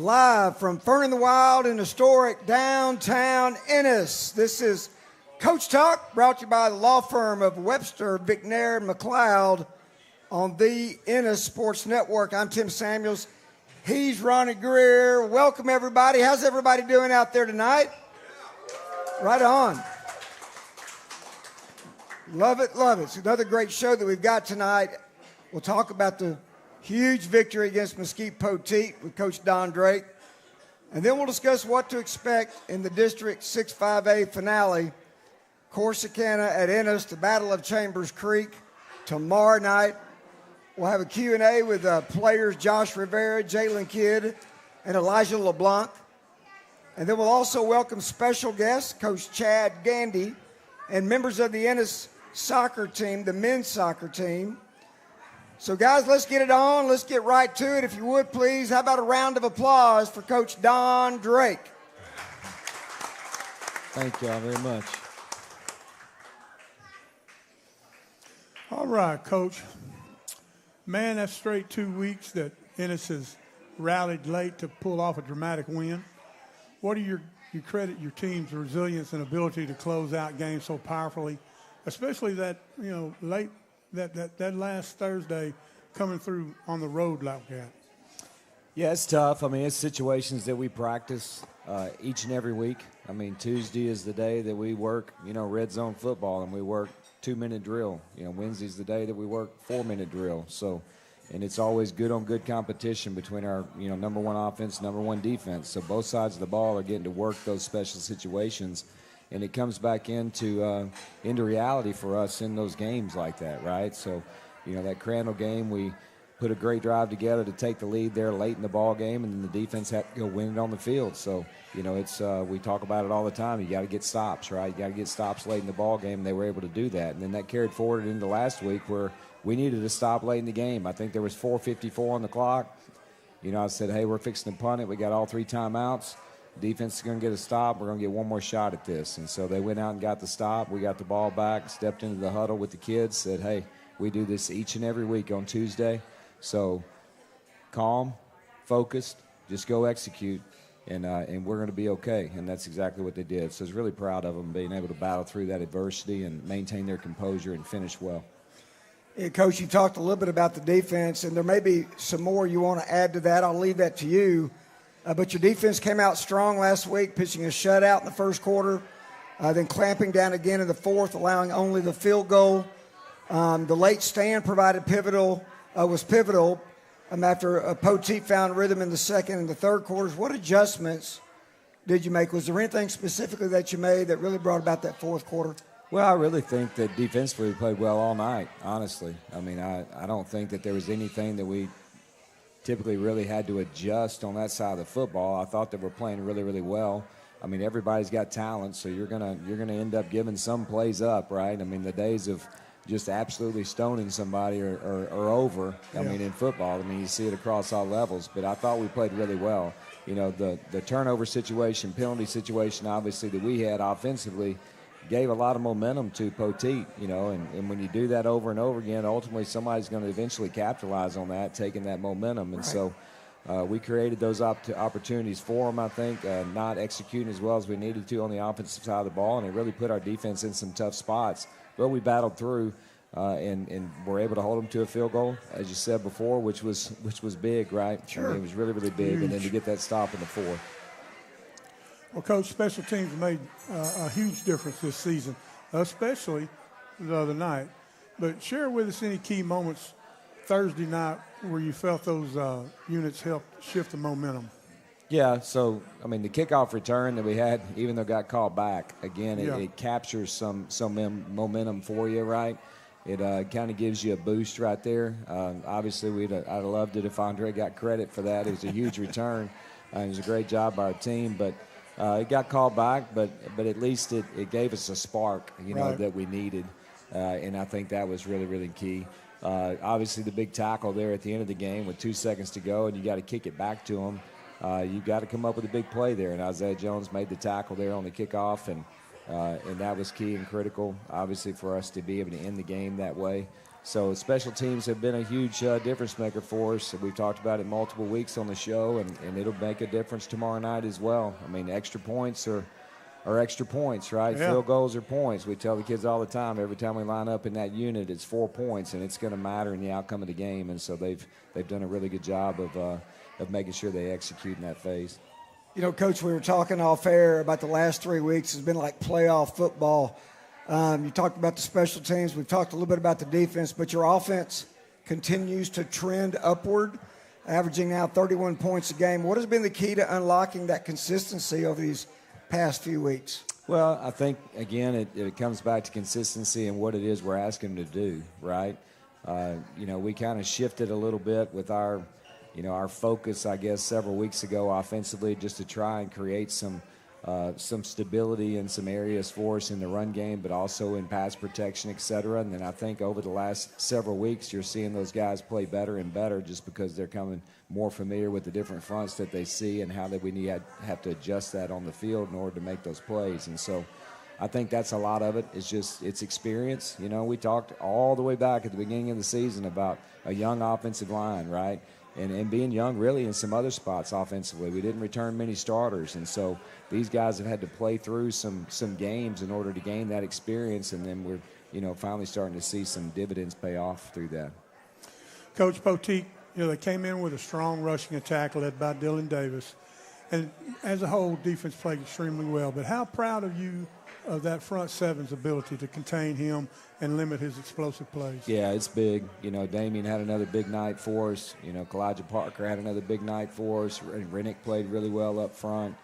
Live from Fern in the Wild in historic downtown Ennis. This is Coach Talk, brought to you by the law firm of Webster, McNair, and McLeod on the Ennis Sports Network. I'm Tim Samuels. He's Ronnie Greer. Welcome, everybody. How's everybody doing out there tonight? Right on. Love it, love it. It's another great show that we've got tonight. We'll talk about the huge victory against Mesquite Poteet with Coach Don Drake. And then we'll discuss what to expect in the District 6-5A finale. Corsicana at Ennis, the Battle of Chambers Creek, tomorrow night. We'll have a Q&A with players Josh Rivera, Jalen Kidd, and Elijah LeBlanc. And then we'll also welcome special guests, Coach Chad Gandy, and members of the Ennis soccer team, the men's soccer team. So, guys, let's get it on. Let's get right to it, if you would, please. How about a round of applause for Coach Don Drake? Thank y'all very much. All right, Coach. Man, that's straight 2 weeks that Ennis has rallied late to pull off a dramatic win. What do you credit your team's resilience and ability to close out games so powerfully, especially that, late that last Thursday coming through on the road like that? Yeah, it's tough. I mean, it's situations that we practice each and every week. I mean, Tuesday is the day that we work, red zone football, and we work 2-minute drill. Wednesday's the day that we work 4-minute drill. So, and it's always good on good competition between our, number one offense, number one defense. So both sides of the ball are getting to work those special situations. And it comes back into reality for us in those games like that, right? So, that Crandall game, we put a great drive together to take the lead there late in the ball game, and then the defense had to go win it on the field. So, it's we talk about it all the time. You got to get stops, right? You got to get stops late in the ball game, and they were able to do that. And then that carried forward into last week where we needed to stop late in the game. I think there was 4:54 on the clock. I said, hey, we're fixing to punt it. We got all 3 timeouts. Defense is going to get a stop. We're going to get one more shot at this. And so they went out and got the stop. We got the ball back, stepped into the huddle with the kids, said, hey, we do this each and every week on Tuesday. So calm, focused, just go execute, and we're going to be okay. And that's exactly what they did. So I was really proud of them being able to battle through that adversity and maintain their composure and finish well. Yeah, Coach, you talked a little bit about the defense, and there may be some more you want to add to that. I'll leave that to you. But your defense came out strong last week, pitching a shutout in the first quarter, then clamping down again in the fourth, allowing only the field goal. The late stand was pivotal after Poteet found rhythm in the second and the third quarters. What adjustments did you make? Was there anything specifically that you made that really brought about that fourth quarter? Well, I really think that defensively we played well all night, honestly. I mean, I don't think that there was anything that we typically really had to adjust on that side of the football. I thought that we're playing really, really well. I mean, everybody's got talent, so you're gonna end up giving some plays up, right? I mean, the days of just absolutely stoning somebody are over. I mean, in football, you see it across all levels. But I thought we played really well. The turnover situation, penalty situation, obviously, that we had offensively gave a lot of momentum to Poteet, and when you do that over and over again, ultimately somebody's going to eventually capitalize on that, taking that momentum. And so we created those opportunities for them, I think, not executing as well as we needed to on the offensive side of the ball, and it really put our defense in some tough spots. But we battled through and were able to hold them to a field goal, as you said before, which was big, right? Sure. I mean, it was really, really big, huge. And then to get that stop in the fourth. Well, Coach, special teams made a huge difference this season, especially the other night. But share with us any key moments Thursday night where you felt those units helped shift the momentum. Yeah, so, the kickoff return that we had, even though it got called back, again, it captures some momentum for you, right? It kind of gives you a boost right there. Obviously, I'd have loved it if Andre got credit for that. It was a huge return. It was a great job by our team, but it got called back, but at least it gave us a spark, right, that we needed, and I think that was really, really key. Obviously, the big tackle there at the end of the game with 2 seconds to go, and you got to kick it back to them. You got to come up with a big play there, and Isaiah Jones made the tackle there on the kickoff, and that was key and critical, obviously, for us to be able to end the game that way. So special teams have been a huge difference maker for us. We've talked about it multiple weeks on the show, and it'll make a difference tomorrow night as well. I mean, extra points are extra points, right? Yeah. Field goals are points. We tell the kids all the time, every time we line up in that unit, it's 4 points, and it's going to matter in the outcome of the game. And so they've done a really good job of making sure they execute in that phase. You know, Coach, we were talking off air about the last 3 weeks. It's been like playoff football. You talked about the special teams. We've talked a little bit about the defense, but your offense continues to trend upward, averaging now 31 points a game. What has been the key to unlocking that consistency over these past few weeks? Well, I think, again, it comes back to consistency and what it is we're asking them to do, right? We kind of shifted a little bit with our focus, I guess, several weeks ago offensively, just to try and create some stability in some areas for us in the run game, but also in pass protection, et cetera. And then I think over the last several weeks, you're seeing those guys play better and better just because they're coming more familiar with the different fronts that they see and how that we have to adjust that on the field in order to make those plays. And so I think that's a lot of it. It's experience. You know, we talked all the way back at the beginning of the season about a young offensive line, right? And being young really in some other spots offensively. We didn't return many starters. And so these guys have had to play through some games in order to gain that experience. And then we're, finally starting to see some dividends pay off through that. Coach Poteet, they came in with a strong rushing attack led by Dylan Davis. And as a whole, defense played extremely well. But how proud are you of that front seven's ability to contain him and limit his explosive plays? Yeah, it's big. Damian had another big night for us. Kalijah Parker had another big night for us. Rennick played really well up front.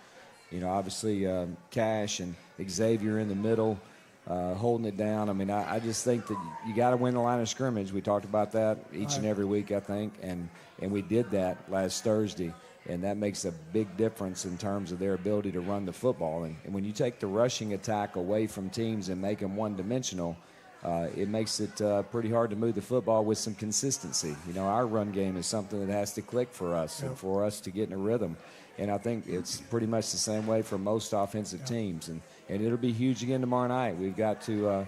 Obviously Cash and Xavier in the middle holding it down. I mean, I just think that you got to win the line of scrimmage. We talked about that each and every week, I think, and we did that last Thursday. And that makes a big difference in terms of their ability to run the football. And when you take the rushing attack away from teams and make them one-dimensional, it makes it pretty hard to move the football with some consistency. Our run game is something that has to click for us and for us to get in a rhythm. And I think it's pretty much the same way for most offensive teams. And it'll be huge again tomorrow night. We've got to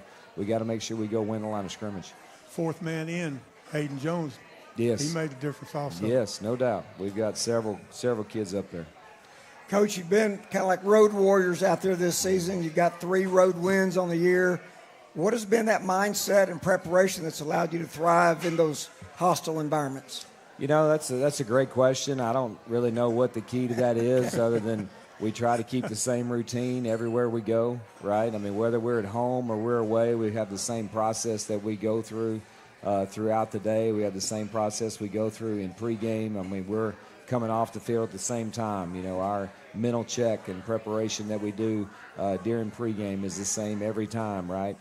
make sure we go win the line of scrimmage. Fourth man in, Hayden Jones. Yes. He made the difference also. Yes, no doubt. We've got several kids up there. Coach, you've been kind of like road warriors out there this season. You've got 3 road wins on the year. What has been that mindset and preparation that's allowed you to thrive in those hostile environments? That's a great question. I don't really know what the key to that is other than we try to keep the same routine everywhere we go, right? I mean, whether we're at home or we're away, we have the same process that we go through throughout the day. We have the same process we go through in pregame. I mean, we're coming off the field at the same time. Our mental check and preparation that we do during pregame is the same every time, right?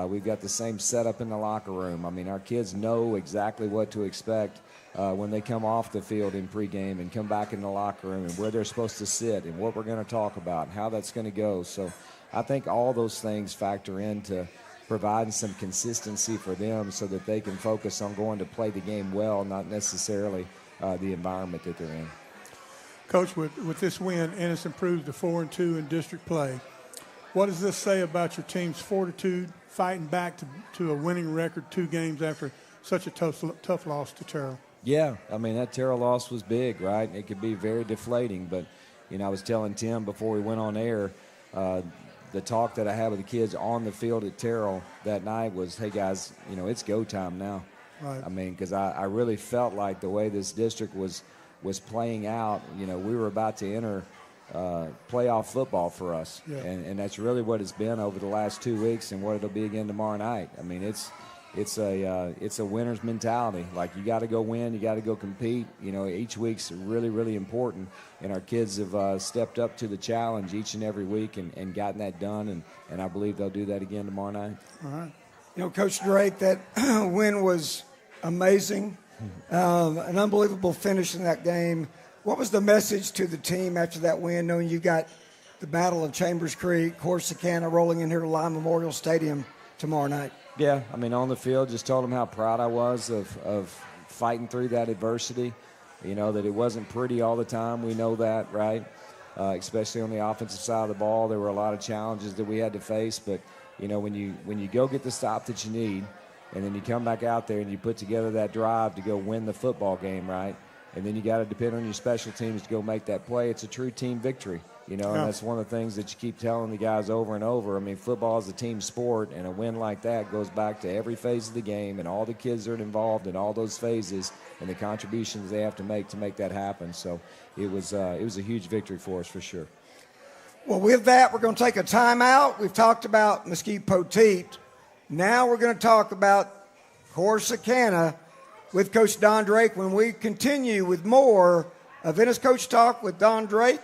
We've got the same setup in the locker room. I mean, our kids know exactly what to expect when they come off the field in pregame and come back in the locker room and where they're supposed to sit and what we're going to talk about and how that's going to go. So I think all those things factor into providing some consistency for them so that they can focus on going to play the game well, not necessarily the environment that they're in. Coach, with this win, Ennis improved to 4-2 in district play. What does this say about your team's fortitude, fighting back to a winning record 2 games after such a tough loss to Terrell? Yeah, I mean, that Terrell loss was big, right? It could be very deflating, but, I was telling Tim before we went on air, the talk that I had with the kids on the field at Terrell that night was, hey, guys, it's go time now. Right. I mean, because I really felt like the way this district was playing out, we were about to enter playoff football for us. Yeah. And that's really what it's been over the last 2 weeks and what it'll be again tomorrow night. I mean, it's a winner's mentality. Like, you got to go win, you got to go compete. Each week's really, really important, and our kids have stepped up to the challenge each and every week and gotten that done, and I believe they'll do that again tomorrow night. All right. Coach Drake, that win was amazing, an unbelievable finish in that game. What was the message to the team after that win, knowing you got the Battle of Chambers Creek, Corsicana rolling in here to Lyon Memorial Stadium tomorrow night? Yeah, I mean, on the field, just told them how proud I was of fighting through that adversity. That it wasn't pretty all the time. We know that, right? Especially on the offensive side of the ball, there were a lot of challenges that we had to face. But when you go get the stop that you need, And then you come back out there and you put together that drive to go win the football game, right? And then you got to depend on your special teams to go make that play. It's a true team victory, and that's one of the things that you keep telling the guys over and over. I mean, football is a team sport, and a win like that goes back to every phase of the game and all the kids that are involved in all those phases and the contributions they have to make that happen. So it was a huge victory for us for sure. Well, with that, we're going to take a timeout. We've talked about Mesquite Poteet. Now we're going to talk about Corsicana with Coach Don Drake when we continue with more of Ennis Coach Talk with Don Drake,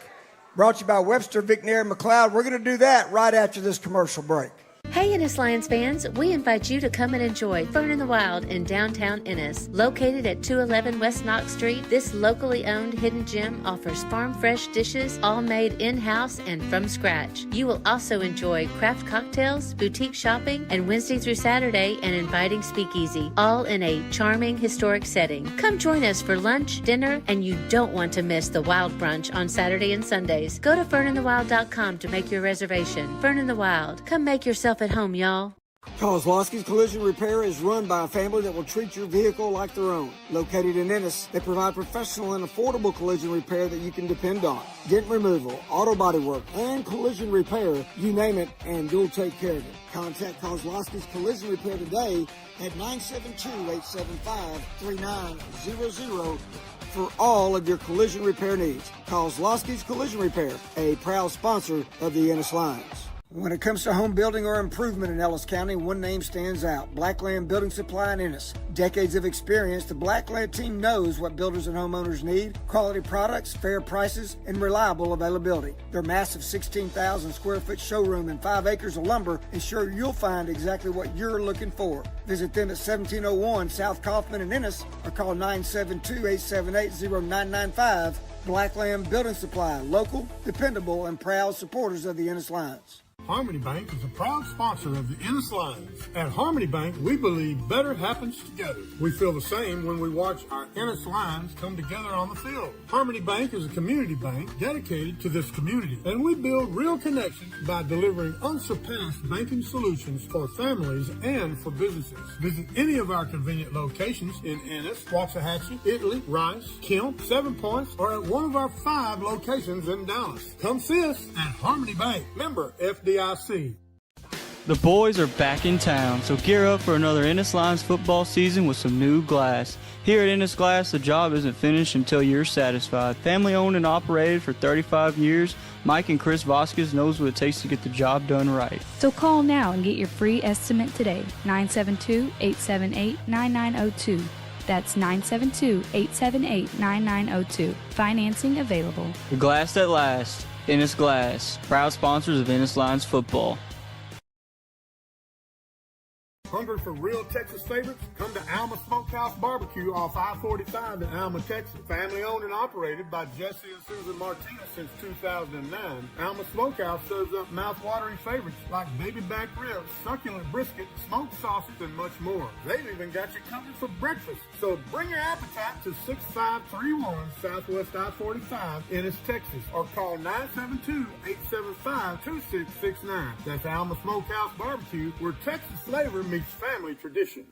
brought to you by Webster, McNair, and McLeod. We're going to do that right after this commercial break. Hey Ennis Lions fans, we invite you to come and enjoy Fern in the Wild in downtown Ennis. Located at 211 West Knox Street, this locally owned hidden gem offers farm fresh dishes, all made in-house and from scratch. You will also enjoy craft cocktails, boutique shopping, and Wednesday through Saturday an inviting speakeasy, all in a charming historic setting. Come join us for lunch, dinner, and you don't want to miss the Wild Brunch on Saturday and Sundays. Go to ferninthewild.com to make your reservation. Fern in the Wild. Come make yourself at home, y'all. Kozlowski's Collision Repair is run by a family that will treat your vehicle like their own. Located in Ennis, they provide professional and affordable collision repair that you can depend on. Dent removal, auto body work, and collision repair, you name it, and you'll take care of it. Contact Kozlowski's Collision Repair today at 972-875-3900 for all of your collision repair needs. Kozlowski's Collision Repair, a proud sponsor of the Ennis Lions. When it comes to home building or improvement in Ellis County, one name stands out: Blackland Building Supply in Ennis. Decades of experience, the Blackland team knows what builders and homeowners need: quality products, fair prices, and reliable availability. Their massive 16,000 square foot showroom and 5 acres of lumber ensure you'll find exactly what you're looking for. Visit them at 1701 South Kaufman in Ennis or call 972-878-0995. Blackland Building Supply, local, dependable, and proud supporters of the Ennis Lions. Harmony Bank is a proud sponsor of the Ennis Lions. At Harmony Bank, we believe better happens together. We feel the same when we watch our Ennis Lions come together on the field. Harmony Bank is a community bank dedicated to this community, and we build real connections by delivering unsurpassed banking solutions for families and for businesses. Visit any of our convenient locations in Ennis, Waxahachie, Italy, Rice, Kemp, 7 Points, or at one of our 5 locations in Dallas. Come see us at Harmony Bank. Member FDIC. The boys are back in town, so gear up for another Ennis Lions football season with some new glass. Here at Ennis Glass, the job isn't finished until you're satisfied. Family owned and operated for 35 years, Mike and Chris Vasquez knows what it takes to get the job done right. So call now and get your free estimate today, 972-878-9902. That's 972-878-9902. Financing available. The glass that lasts. Ennis Glass, proud sponsors of Ennis Lions football. Hungry for real Texas favorites? Come to Alma Smokehouse Barbecue off I-45 in Alma, Texas. Family owned and operated by Jesse and Susan Martinez since 2009. Alma Smokehouse serves up mouth-watering favorites like baby back ribs, succulent brisket, smoked sausage, and much more. They've even got you covered for breakfast. So bring your appetite to 6531 Southwest I-45, Ennis, Texas, or call 972-875-2669. That's Alma Smokehouse Barbecue, where Texas flavor meets family tradition.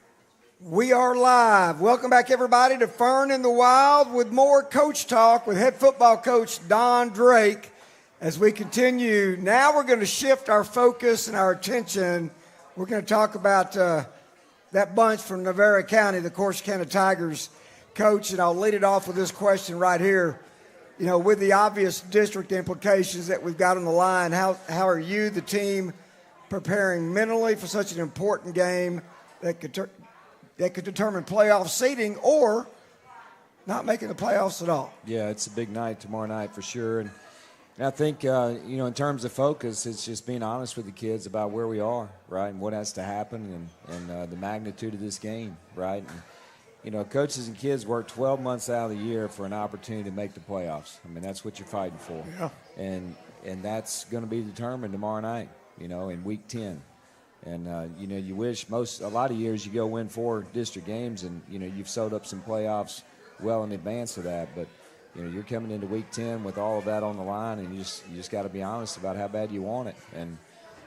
We are live. Welcome back, everybody, to Fern in the Wild with more Coach Talk with head football coach Don Drake. As we continue, now we're going to shift our focus and our attention. We're going to talk about that bunch from Navarre County, the Corsicana Tigers. Coach, and I'll lead it off with this question right here. You know, with the obvious district implications that we've got on the line, how are you, the team, preparing mentally for such an important game that could determine playoff seeding or not making the playoffs at all? Yeah, it's a big night tomorrow night for sure. And I think, in terms of focus, it's just being honest with the kids about where we are, right, and what has to happen and the magnitude of this game, right? And, coaches and kids work 12 months out of the year for an opportunity to make the playoffs. I mean, that's what you're fighting for. Yeah. And that's going to be determined tomorrow night, in week 10. And, you wish a lot of years you go win 4 district games and, you've sewed up some playoffs well in advance of that. But, you're coming into week 10 with all of that on the line, and you just got to be honest about how bad you want it. And,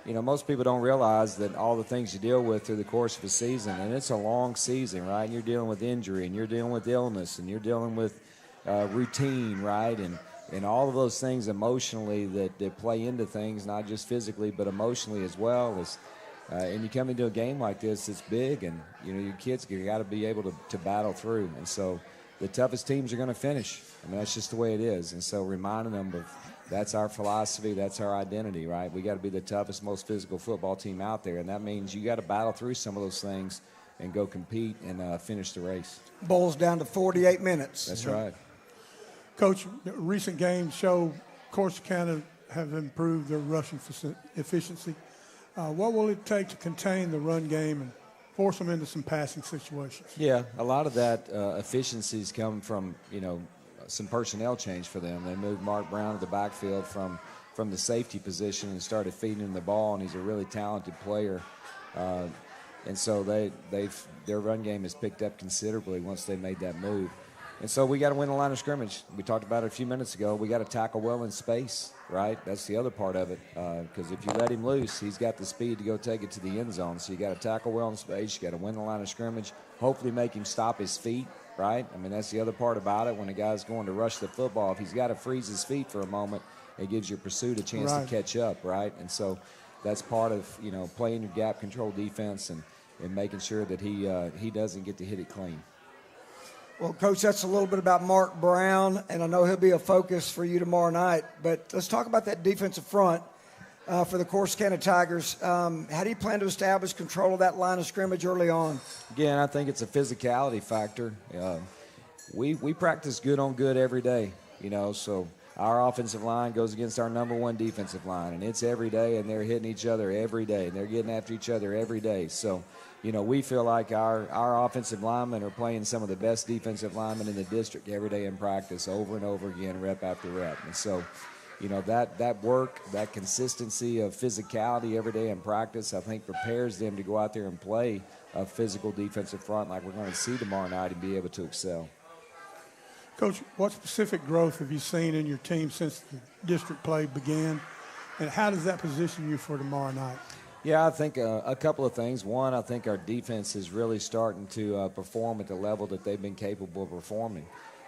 most people don't realize that all the things you deal with through the course of a season, and it's a long season, right? And you're dealing with injury, and you're dealing with illness, and you're dealing with routine, right? And all of those things emotionally that play into things, not just physically, but emotionally as well. And you come into a game like this, it's big, and, your kids got to be able to battle through. And so the toughest teams are going to finish. I mean, that's just the way it is. And so reminding them of that's our philosophy, that's our identity, right? We got to be the toughest, most physical football team out there, and that means you got to battle through some of those things and go compete and finish the race. Boils down to 48 minutes. That's right. Coach, recent games show Corsicana have improved their rushing efficiency. What will it take to contain the run game and force them into some passing situations? Yeah, a lot of that efficiencies come from, some personnel change for them. They moved Mark Brown to the backfield from the safety position and started feeding him the ball, and he's a really talented player. And so their run game has picked up considerably once they made that move. And so we got to win the line of scrimmage. We talked about it a few minutes ago. We got to tackle well in space, right? That's the other part of it. Because if you let him loose, he's got the speed to go take it to the end zone. So you got to tackle well in space. You got to win the line of scrimmage. Hopefully make him stop his feet, right? I mean, that's the other part about it. When a guy's going to rush the football, if he's got to freeze his feet for a moment, it gives your pursuit a chance to catch up, right? And so that's part of, playing your gap control defense and making sure that he doesn't get to hit it clean. Well, Coach, that's a little bit about Mark Brown, and I know he'll be a focus for you tomorrow night. But let's talk about that defensive front for the Corsicana Tigers. How do you plan to establish control of that line of scrimmage early on? Again, I think it's a physicality factor. We practice good on good every day, so our offensive line goes against our number one defensive line, and it's every day, and they're hitting each other every day, and they're getting after each other every day. So, we feel like our offensive linemen are playing some of the best defensive linemen in the district every day in practice, over and over again, rep after rep. And so, that work, that consistency of physicality every day in practice, I think prepares them to go out there and play a physical defensive front like we're going to see tomorrow night and be able to excel. Coach, what specific growth have you seen in your team since the district play began, and how does that position you for tomorrow night? Yeah, I think a couple of things. One, I think our defense is really starting to perform at the level that they've been capable of performing.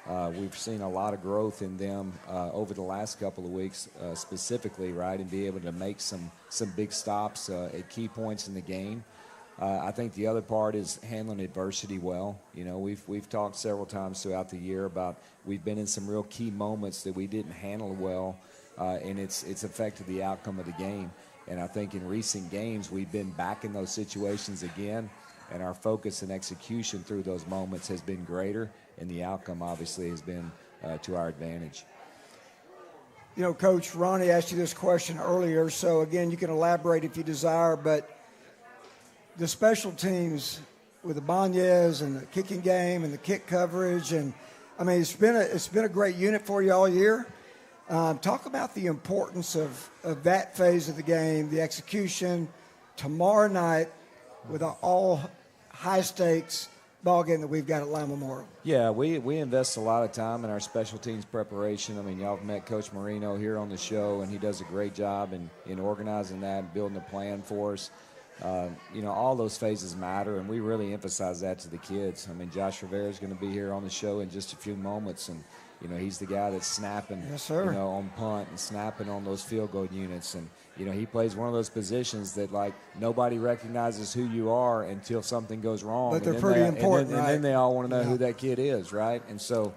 We've seen a lot of growth in them over the last couple of weeks specifically, right, and be able to make some big stops at key points in the game. I think the other part is handling adversity well. We've talked several times throughout the year about we've been in some real key moments that we didn't handle well, and it's affected the outcome of the game. And I think in recent games we've been back in those situations again, and our focus and execution through those moments has been greater, and the outcome obviously has been to our advantage. Coach, Ronnie asked you this question earlier, so again, you can elaborate if you desire, but the special teams with the banyas and the kicking game and the kick coverage, and I mean, it's been a great unit for you all year. Talk about the importance of that phase of the game, the execution tomorrow night with an all high-stakes ball game that we've got at Lime Memorial. Yeah, we invest a lot of time in our special teams preparation. I mean, y'all have met Coach Marino here on the show, and he does a great job in organizing that and building a plan for us. All those phases matter, and we really emphasize that to the kids. I mean, Josh Rivera is going to be here on the show in just a few moments, and he's the guy that's snapping, yes, sir. On punt and snapping on those field goal units. And, he plays one of those positions that, like, nobody recognizes who you are until something goes wrong. But they're pretty important, right? And then they all want to know who that kid is, right? And so,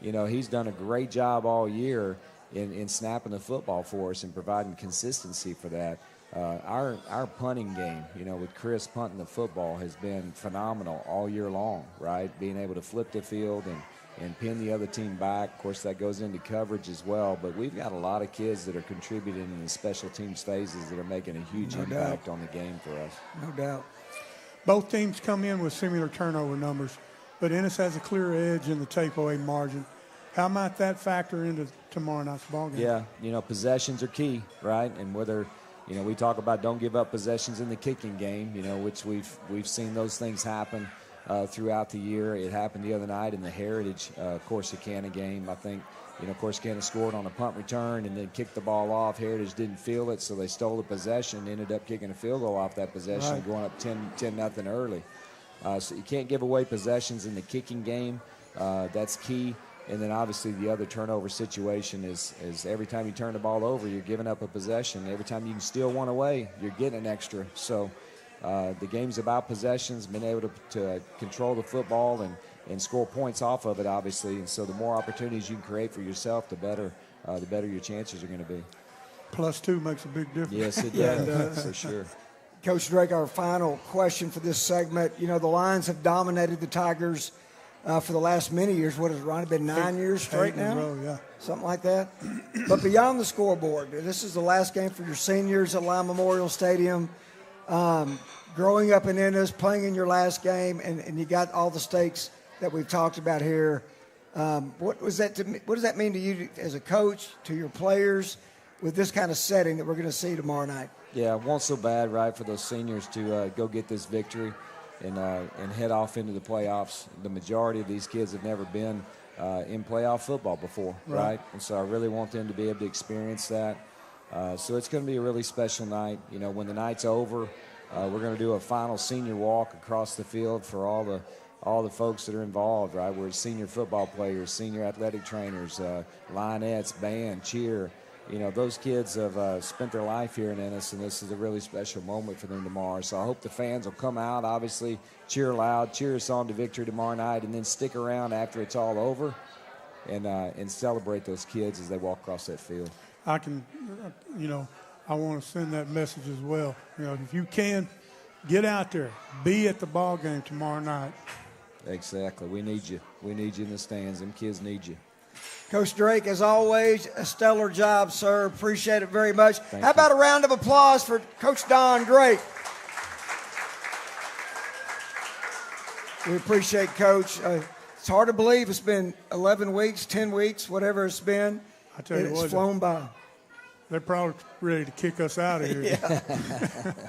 he's done a great job all year in snapping the football for us and providing consistency for that. Our punting game, with Chris punting the football has been phenomenal all year long, right? Being able to flip the field and pin the other team back. Of course, that goes into coverage as well. But we've got a lot of kids that are contributing in the special teams phases that are making a huge impact on the game for us. No doubt. Both teams come in with similar turnover numbers, but Ennis has a clear edge in the takeaway margin. How might that factor into tomorrow night's ballgame? Yeah, possessions are key, right? And whether, we talk about don't give up possessions in the kicking game, which we've seen those things happen throughout the year. It happened the other night in the Heritage Corsicana game. I think Of course, Kansas scored on a punt return and then kicked the ball off. Heritage didn't feel it, so they stole the possession, ended up kicking a field goal off that possession, Right. going up 10-0 early. So you can't give away possessions in the kicking game. That's key. And then obviously the other turnover situation is every time you turn the ball over, you're giving up a possession. Every time you can steal one away, you're getting an extra. So the game's about possessions, being able to control the football and score points off of it, obviously. And so the more opportunities you can create for yourself, the better your chances are going to be. +2 makes a big difference. Yes, it Yeah, it does, does. for sure. Coach Drake, our final question for this segment. The Lions have dominated the Tigers for the last many years. What has it, Ronnie, been 9 years straight 8 in a now? row, yeah. Something like that. But beyond the scoreboard, this is the last game for your seniors at Lyon Memorial Stadium. Growing up in Ennis, playing in your last game, and you got all the stakes that we've talked about here. What does that mean to you as a coach, to your players, with this kind of setting that we're going to see tomorrow night? Yeah, it won't so bad, right, for those seniors to go get this victory and head off into the playoffs. The majority of these kids have never been in playoff football before, right? And so I really want them to be able to experience that. So it's going to be a really special night. When the night's over, we're going to do a final senior walk across the field for all the folks that are involved, right? We're senior football players, senior athletic trainers, Lionettes, band, cheer. Those kids have spent their life here in Ennis, and this is a really special moment for them tomorrow. So I hope the fans will come out, obviously, cheer loud, cheer us on to victory tomorrow night, and then stick around after it's all over and celebrate those kids as they walk across that field. I want to send that message as well. If you can, get out there. Be at the ball game tomorrow night. Exactly. We need you. We need you in the stands. Them kids need you. Coach Drake, as always, a stellar job, sir. Appreciate it very much. Thank How you. about a round of applause for Coach Don Drake? We appreciate Coach. It's hard to believe it's been 11 weeks, 10 weeks, whatever it's been. I tell you It's what, flown by. they're probably ready to kick us out of here.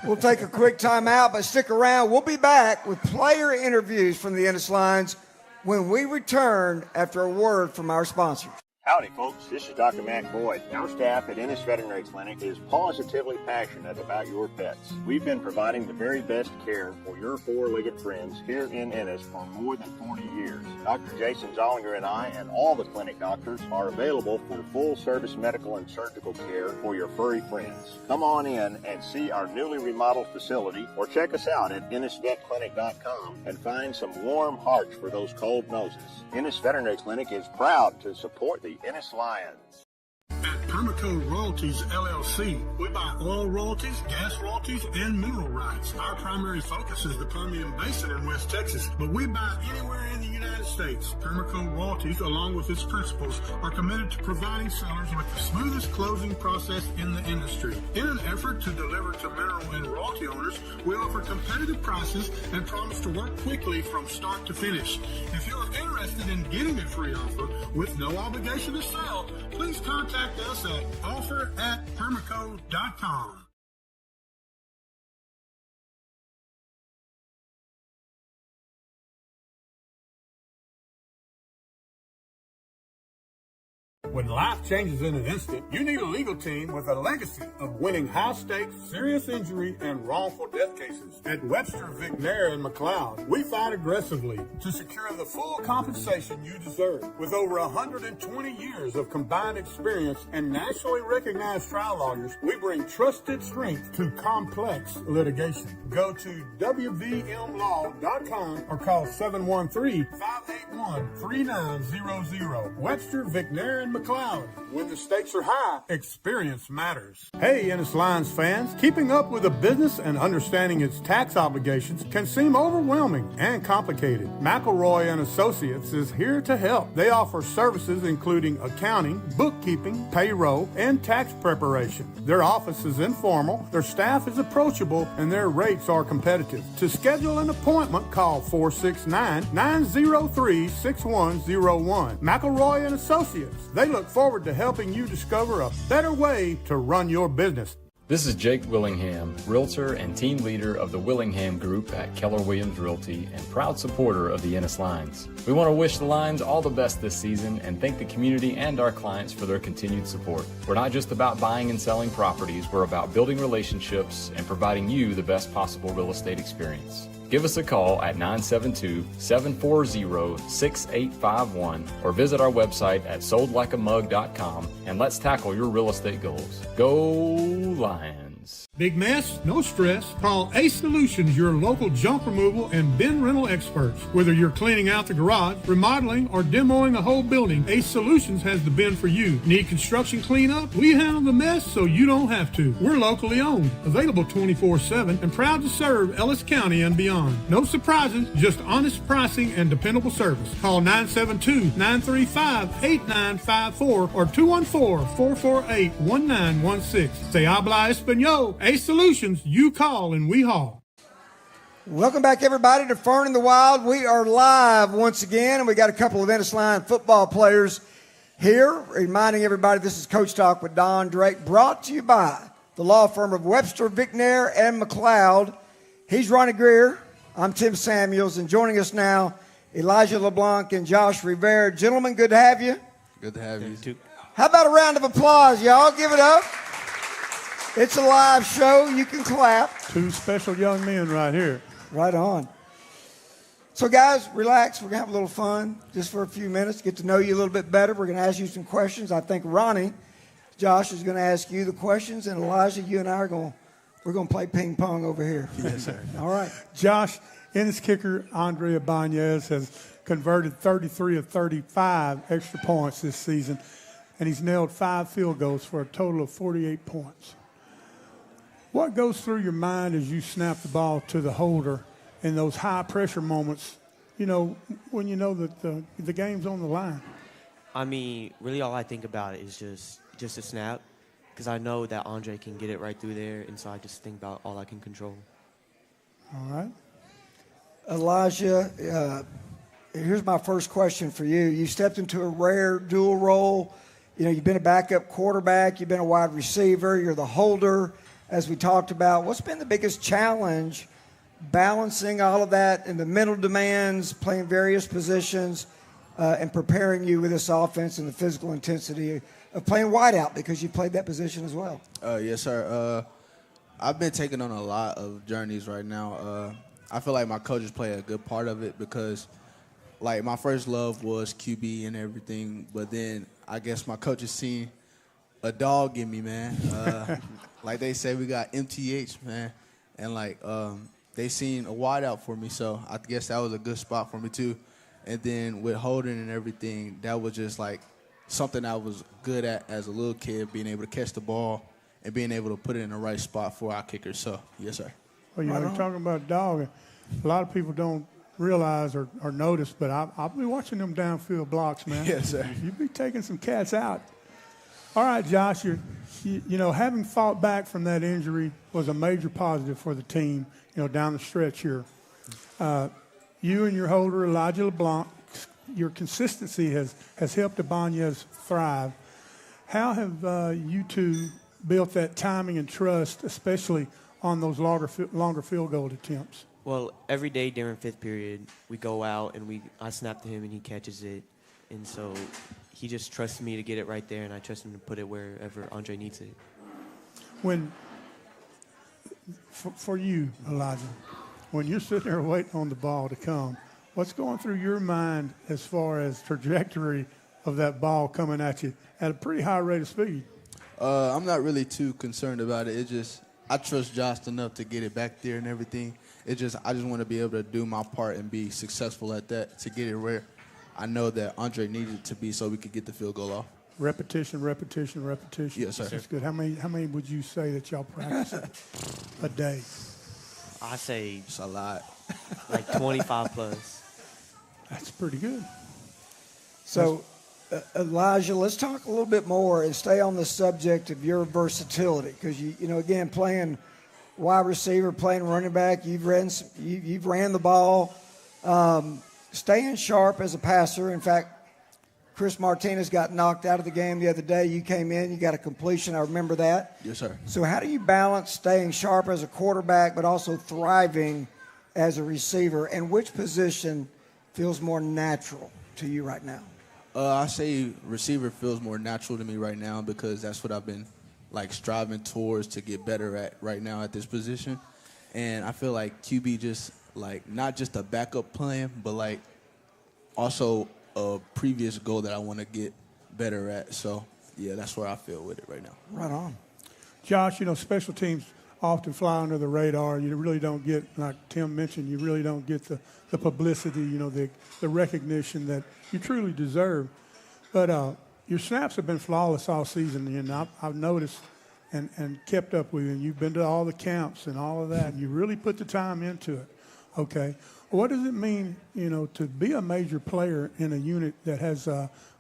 We'll take a quick time out, but stick around. We'll be back with player interviews from the Ennis Lions when we return after a word from our sponsors. Howdy, folks. This is Dr. Matt Boyd. Our staff at Ennis Veterinary Clinic is positively passionate about your pets. We've been providing the very best care for your four-legged friends here in Ennis for more than 40 years. Dr. Jason Zollinger and I and all the clinic doctors are available for full-service medical and surgical care for your furry friends. Come on in and see our newly remodeled facility or check us out at EnnisVetClinic.com and find some warm hearts for those cold noses. Ennis Veterinary Clinic is proud to support the Ennis Lions. At Permaco Royalties LLC, we buy oil royalties, gas royalties, and mineral rights. Our primary focus is the Permian Basin in West Texas, but we buy anywhere in the United States. Permaco Royalties, along with its principals, are committed to providing sellers with the smoothest closing process in the industry. In an effort to deliver to mineral and royalty owners, we offer competitive prices and promise to work quickly from start to finish. If you're interested in getting a free offer with no obligation to sell, please contact us at offer@permaco.com. When life changes in an instant, you need a legal team with a legacy of winning high-stakes, serious injury, and wrongful death cases. At Webster, McNair, and McLeod, we fight aggressively to secure the full compensation you deserve. With over 120 years of combined experience and nationally recognized trial lawyers, we bring trusted strength to complex litigation. Go to wvmlaw.com or call 713-581-3900. Webster, McNair, and McLeod. When the stakes are high, experience matters. Hey, Ennis Lions fans, keeping up with a business and understanding its tax obligations can seem overwhelming and complicated. McElroy and Associates is here to help. They offer services including accounting, bookkeeping, payroll, and tax preparation. Their office is informal, their staff is approachable, and their rates are competitive. To schedule an appointment, call 469-903-6101. McElroy and Associates. They look forward to helping you discover a better way to run your business. This is Jake Willingham, Realtor and Team Leader of the Willingham Group at Keller Williams Realty and proud supporter of the Ennis Lions. We want to wish the Lions all the best this season and thank the community and our clients for their continued support. We're not just about buying and selling properties, we're about building relationships and providing you the best possible real estate experience. Give us a call at 972-740-6851 or visit our website at soldlikeamug.com and let's tackle your real estate goals. Go Lions! Big mess? No stress. Call Ace Solutions, your local junk removal and bin rental experts. Whether you're cleaning out the garage, remodeling, or demoing a whole building, Ace Solutions has the bin for you. Need construction cleanup? We handle the mess so you don't have to. We're locally owned, available 24/7, and proud to serve Ellis County and beyond. No surprises, just honest pricing and dependable service. Call 972-935-8954 or 214-448-1916. Say habla español. Ace Solutions, you call and we haul. Welcome back, everybody, to Fern in the Wild. We are live once again, and we got a couple of Ennis Lion football players here. Reminding everybody, this is Coach Talk with Don Drake, brought to you by the law firm of Webster, Vicknair, and McLeod. He's Ronnie Greer. I'm Tim Samuels, and joining us now, Elijah LeBlanc and Josh Rivera. Gentlemen, good to have you. Good to have you. How about a round of applause, y'all? Give it up. It's a live show. You can clap. Two special young men right here. Right on. So, guys, relax. We're going to have a little fun just for a few minutes, get to know you a little bit better. We're going to ask you some questions. I think Ronnie, Josh is going to ask you the questions, and Elijah, you and I are going to play ping pong over here. Yes, sir. All right. Josh, Ennis kicker Andre Ibanez has converted 33 of 35 extra points this season, and he's nailed 5 field goals for a total of 48 points. What goes through your mind as you snap the ball to the holder in those high-pressure moments, when you know that the game's on the line? I mean, really all I think about is just a snap, because I know that Andre can get it right through there, and so I just think about all I can control. All right. Elijah, here's my first question for you. You stepped into a rare dual role. You've been a backup quarterback. You've been a wide receiver. You're the holder, as we talked about. What's been the biggest challenge balancing all of that and the mental demands, playing various positions, and preparing you with this offense and the physical intensity of playing wideout, because you played that position as well? Yes, sir. I've been taking on a lot of journeys right now. I feel like my coaches play a good part of it because, like, my first love was QB and everything, but then I guess my coaches seen a dog in me, man. Like they say, we got MTH, man, and they seen a wideout for me, so I guess that was a good spot for me too. And then with holding and everything, that was just like something I was good at as a little kid, being able to catch the ball and being able to put it in the right spot for our kickers. So yes, sir. Well, you're talking about dog. A lot of people don't realize or notice, but I'll be watching them downfield blocks, man. Yes, sir. You be taking some cats out. All right, Josh, having fought back from that injury was a major positive for the team, down the stretch here. You and your holder, Elijah LeBlanc, your consistency has helped Ibanez thrive. How have you two built that timing and trust, especially on those longer field goal attempts? Well, every day during fifth period, we go out and I snap to him and he catches it. And so he just trusts me to get it right there, and I trust him to put it wherever Andre needs it. For you, Elijah, when you're sitting there waiting on the ball to come, what's going through your mind as far as trajectory of that ball coming at you at a pretty high rate of speed? I'm not really too concerned about it. I trust Josh enough to get it back there and everything. I just want to be able to do my part and be successful at that to get it where I know that Andre needed it to be so we could get the field goal off. Repetition. Yes, sir. That's good. How many would you say that y'all practice a day? I say it's a lot. Like 25 plus. That's pretty good. So, Elijah, let's talk a little bit more and stay on the subject of your versatility, because again, playing wide receiver, playing running back, you've ran the ball, staying sharp as a passer. In fact, Chris Martinez got knocked out of the game the other day. You came in, you got a completion. I remember that. Yes, sir. So how do you balance staying sharp as a quarterback but also thriving as a receiver? And which position feels more natural to you right now? I say receiver feels more natural to me right now because that's what I've been striving towards to get better at right now at this position. And I feel like QB just not just a backup plan, but also a previous goal that I want to get better at. So yeah, that's where I feel with it right now. Right on. Josh, special teams often fly under the radar. You really don't get, like Tim mentioned, you really don't get the publicity, the recognition that you truly deserve. But your snaps have been flawless all season, and I've noticed and kept up with you. And you've been to all the camps and all of that, and you really put the time into it. Okay. What does it mean, to be a major player in a unit that has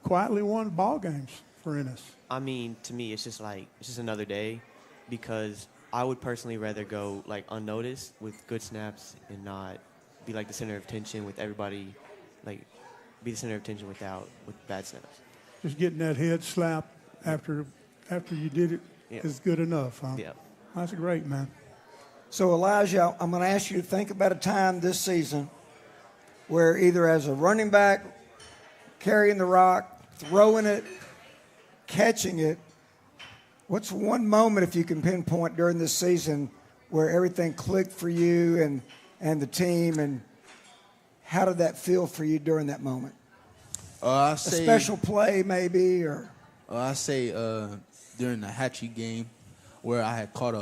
quietly won ball games for Ennis? I mean, to me, it's just another day, because I would personally rather go unnoticed with good snaps and not be the center of attention with everybody, be the center of attention with bad snaps. Just getting that head slap after you did it is good enough, huh? Yeah. That's great, man. So, Elijah, I'm going to ask you to think about a time this season where either as a running back, carrying the rock, throwing it, catching it, what's one moment, if you can pinpoint during this season, where everything clicked for you and the team, and how did that feel for you during that moment? I A say special play maybe, or? I say during the Hatchie game where I had caught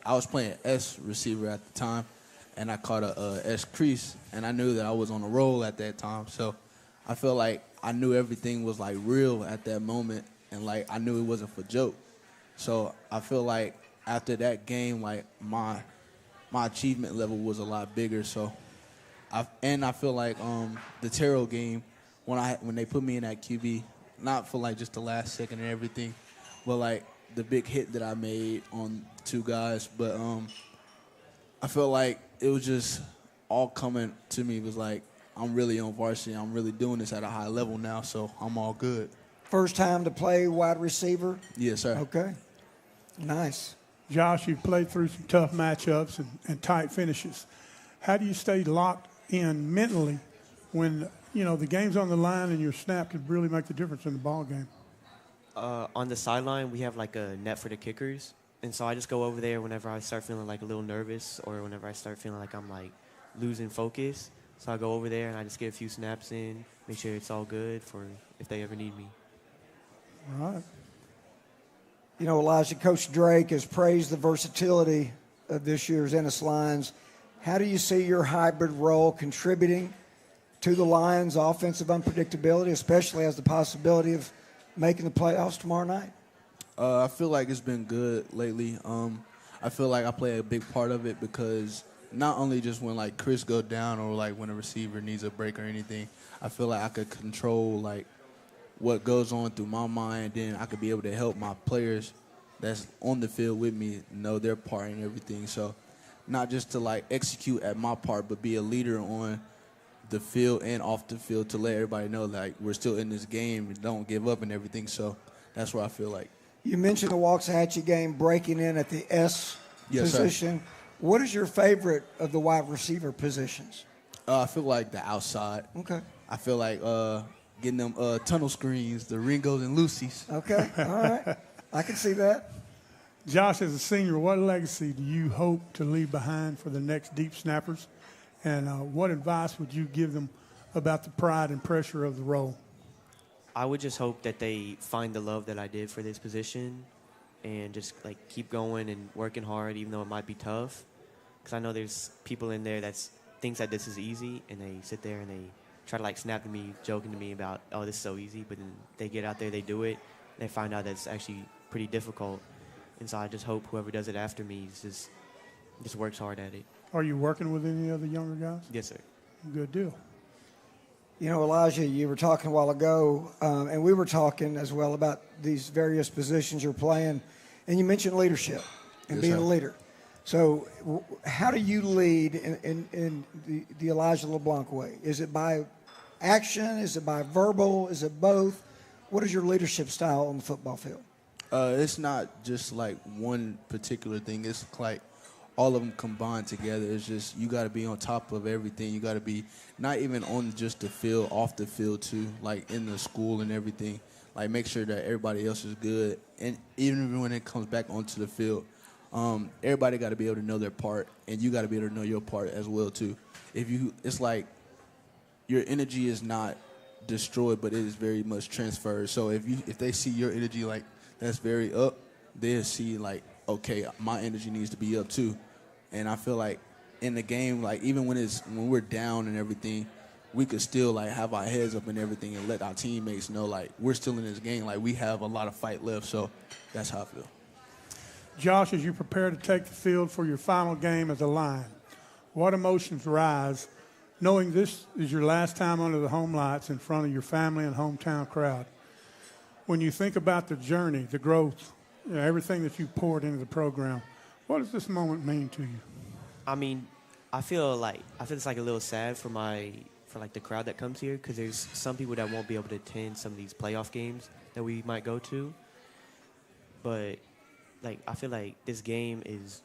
I was playing S receiver at the time, and I caught a S crease, and I knew that I was on a roll at that time. So I felt like I knew everything was real at that moment, and I knew it wasn't for joke. So I feel like after that game, my achievement level was a lot bigger. So I feel like the Terrell game when they put me in that QB, not for just the last second and everything, but the big hit that I made on two guys. But I felt like it was just all coming to me. It was I'm really on varsity. I'm really doing this at a high level now, so I'm all good. First time to play wide receiver? Yes, sir. Okay. Nice. Josh, you've played through some tough matchups and tight finishes. How do you stay locked in mentally when, the game's on the line and your snap could really make the difference in the ball game? On the sideline, we have a net for the kickers. And so I just go over there whenever I start feeling a little nervous, or whenever I start feeling like I'm losing focus. So I go over there and I just get a few snaps in, make sure it's all good for if they ever need me. All right. Elijah, Coach Drake has praised the versatility of this year's Ennis Lions. How do you see your hybrid role contributing to the Lions' offensive unpredictability, especially as the possibility of making the playoffs tomorrow night? I feel like it's been good lately. I feel like I play a big part of it because not only just when Chris go down or when a receiver needs a break or anything, I feel like I could control what goes on through my mind. Then I could be able to help my players that's on the field with me know their part and everything. So not just to execute at my part, but be a leader on the field and off the field to let everybody know we're still in this game and don't give up and everything. So that's where I feel like. You mentioned the Waxahachie game, breaking in at the S position. Sir. What is your favorite of the wide receiver positions? I feel like the outside. Okay. I feel like getting them tunnel screens, the Ringos and Lucy's. Okay. All right. I can see that. Josh, as a senior, what legacy do you hope to leave behind for the next deep snappers? And what advice would you give them about the pride and pressure of the role? I would just hope that they find the love that I did for this position and just keep going and working hard, even though it might be tough. Because I know there's people in there that thinks that this is easy, and they sit there and they try to snap at me, joking to me about, oh, this is so easy. But then they get out there, they do it, and they find out that it's actually pretty difficult. And so I just hope whoever does it after me just works hard at it. Are you working with any other younger guys? Yes, sir. Good deal. Elijah, you were talking a while ago, and we were talking as well about these various positions you're playing, and you mentioned leadership and being a leader. So how do you lead in the Elijah LeBlanc way? Is it by action? Is it by verbal? Is it both? What is your leadership style on the football field? It's not just like one particular thing. It's like all of them combined together. It's just you got to be on top of everything. You got to be not even on just the field, off the field too, like in the school and everything. Like make sure that everybody else is good. And even when it comes back onto the field, everybody got to be able to know their part, and you got to be able to know your part as well too. It's like your energy is not destroyed, but it is very much transferred. So if they see your energy like that's very up, they'll see like, okay, my energy needs to be up too. And I feel like in the game, like even when we're down and everything, we could still like have our heads up and everything and let our teammates know like we're still in this game, like we have a lot of fight left. So that's how I feel. Josh, as you prepare to take the field for your final game as a Lion, what emotions rise knowing this is your last time under the home lights in front of your family and hometown crowd? When you think about the journey, the growth, everything that you poured into the program, what does this moment mean to you? I mean, I feel it's like a little sad for like the crowd that comes here, because there's some people that won't be able to attend some of these playoff games that we might go to. But like I feel like this game is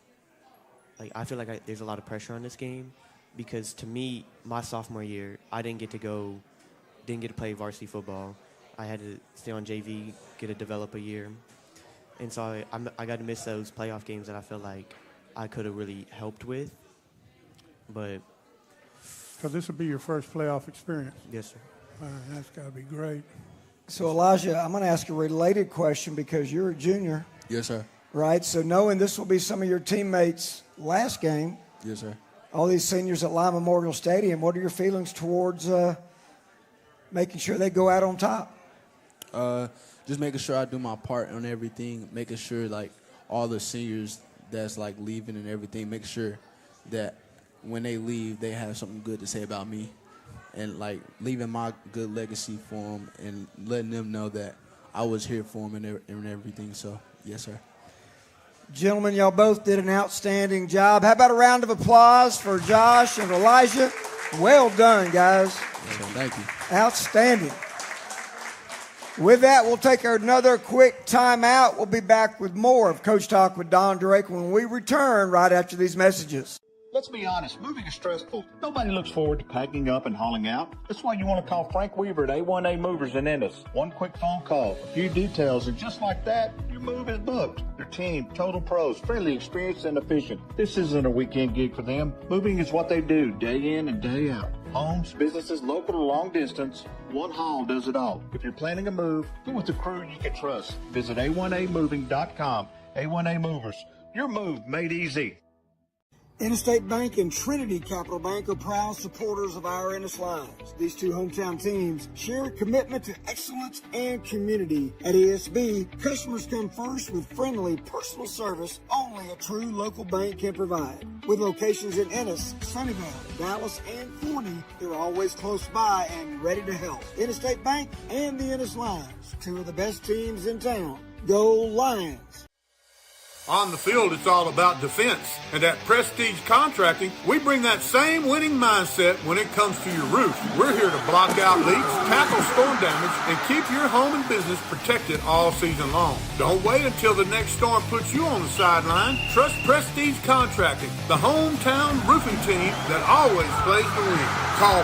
there's a lot of pressure on this game, because to me, my sophomore year, I didn't get to play varsity football. I had to stay on JV, get to develop a year. And so I got to miss those playoff games that I feel like I could have really helped with. But So this will be your first playoff experience? Yes, sir. That's got to be great. So, Elijah, I'm going to ask a related question because you're a junior. Yes, sir. Right? So knowing this will be some of your teammates' last game. Yes, sir. All these seniors at Lyon Memorial Stadium, what are your feelings towards making sure they go out on top? Just making sure I do my part on everything, making sure, like, all the seniors that's, like, leaving and everything, make sure that when they leave, they have something good to say about me, and, like, leaving my good legacy for them and letting them know that I was here for them and everything. So, yes, sir. Gentlemen, y'all both did an outstanding job. How about a round of applause for Josh and Elijah? Well done, guys. Yes, sir. Thank you. Outstanding. With that, we'll take another quick timeout. We'll be back with more of Coach Talk with Don Drake when we return right after these messages. Let's be honest, moving is stressful. Nobody looks forward to packing up and hauling out. That's why you want to call Frank Weaver at A1A Movers in Ennis. One quick phone call, a few details, and just like that, your move is booked. Your team, total pros, friendly, experienced, and efficient. This isn't a weekend gig for them. Moving is what they do day in and day out. Homes, businesses, local or long distance, one haul does it all. If you're planning a move, go with the crew you can trust. Visit A1AMoving.com. A1A Movers, your move made easy. Interstate Bank and Trinity Capital Bank are proud supporters of our Ennis Lions. These two hometown teams share a commitment to excellence and community. At ESB, customers come first with friendly, personal service only a true local bank can provide. With locations in Ennis, Sunnyvale, Dallas, and Forney, they're always close by and ready to help. Interstate Bank and the Ennis Lions, two of the best teams in town. Go Lions! On the field, it's all about defense. And at Prestige Contracting, we bring that same winning mindset when it comes to your roof. We're here to block out leaks, tackle storm damage, and keep your home and business protected all season long. Don't wait until the next storm puts you on the sideline. Trust Prestige Contracting, the hometown roofing team that always plays to win. Call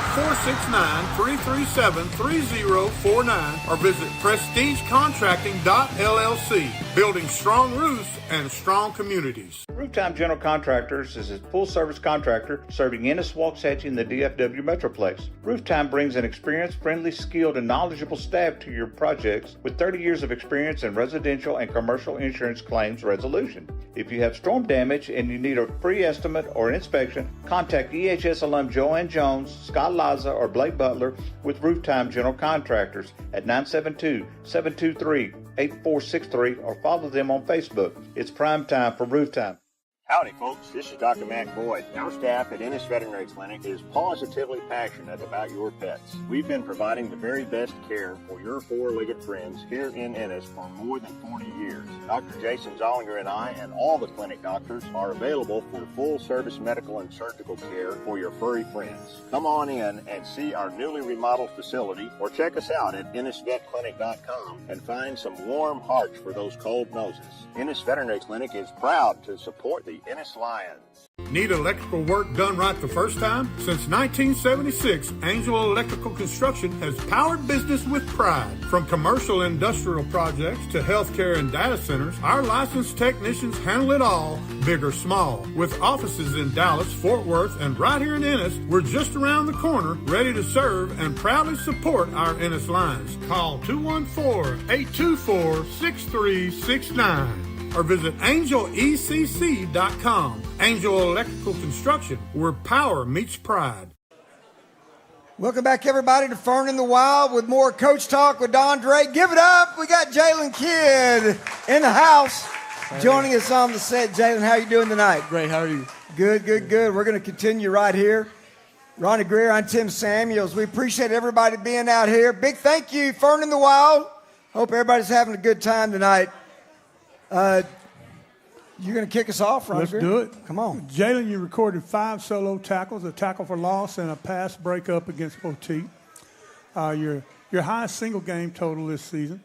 469-337-3049 or visit prestigecontracting.llc. Building strong roofs and strong communities. Rooftime General Contractors is a full-service contractor serving Ennis, Waxahachie, and the DFW Metroplex. Rooftime brings an experienced, friendly, skilled, and knowledgeable staff to your projects with 30 years of experience in residential and commercial insurance claims resolution. If you have storm damage and you need a free estimate or an inspection, contact EHS alum Joanne Jones, Scott Laza, or Blake Butler with Rooftime General Contractors at 972-723-8463 or follow them on Facebook. It's prime time for Rooftime. Howdy, folks. This is Dr. Matt Boyd. Our staff at Ennis Veterinary Clinic is positively passionate about your pets. We've been providing the very best care for your four-legged friends here in Ennis for more than 40 years. Dr. Jason Zollinger and I and all the clinic doctors are available for full-service medical and surgical care for your furry friends. Come on in and see our newly remodeled facility or check us out at EnnisVetClinic.com and find some warm hearts for those cold noses. Ennis Veterinary Clinic is proud to support the Ennis Lions. Need electrical work done right the first time? Since 1976, Angel Electrical Construction has powered business with pride. From commercial industrial projects to healthcare and data centers, our licensed technicians handle it all, big or small. With offices in Dallas, Fort Worth, and right here in Ennis, we're just around the corner, ready to serve and proudly support our Ennis Lions. Call 214-824-6369. or visit angelecc.com. Angel Electrical Construction, where power meets pride. Welcome back, everybody, to Fern in the Wild with more Coach Talk with Don Drake. Give it up. We got Jalen Kidd in the house joining us on the set. Jalen, how are you doing tonight? Great. How are you? Good, good, good. We're going to continue right here. Ronnie Greer, I'm Tim Samuels. We appreciate everybody being out here. Big thank you, Fern in the Wild. Hope everybody's having a good time tonight. You're going to kick us off, Ronnie. Let's do it. Come on. Jalen, you recorded 5 solo tackles, a tackle for loss, and a pass breakup against Poteet. Your highest single game total this season.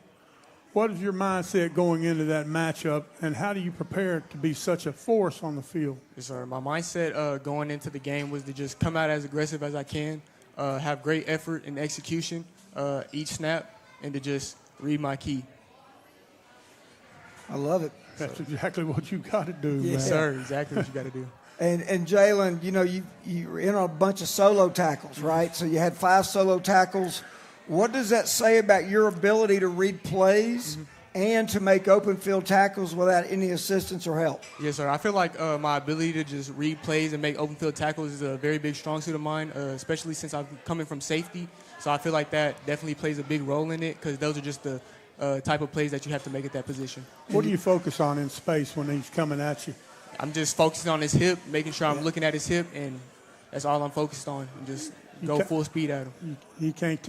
What is your mindset going into that matchup, and how do you prepare to be such a force on the field? Yes, sir. My mindset going into the game was to just come out as aggressive as I can, have great effort and execution each snap, and to just read my key. I love it. That's exactly what you got to do, Yes, man. sir. Exactly what you got to do. And Jalen, you know, you were in a bunch of solo tackles, right? So you had 5 solo tackles. What does that say about your ability to read plays and to make open field tackles without any assistance or help? Yes, sir. I feel like my ability to just read plays and make open field tackles is a very big strong suit of mine, especially since I'm coming from safety. So I feel like that definitely plays a big role in it because those are just the type of plays that you have to make at that position. What do you focus on in space when he's coming at you? I'm just focusing on his hip, making sure I'm looking at his hip, and that's all I'm focused on. And just go full speed at him. He can't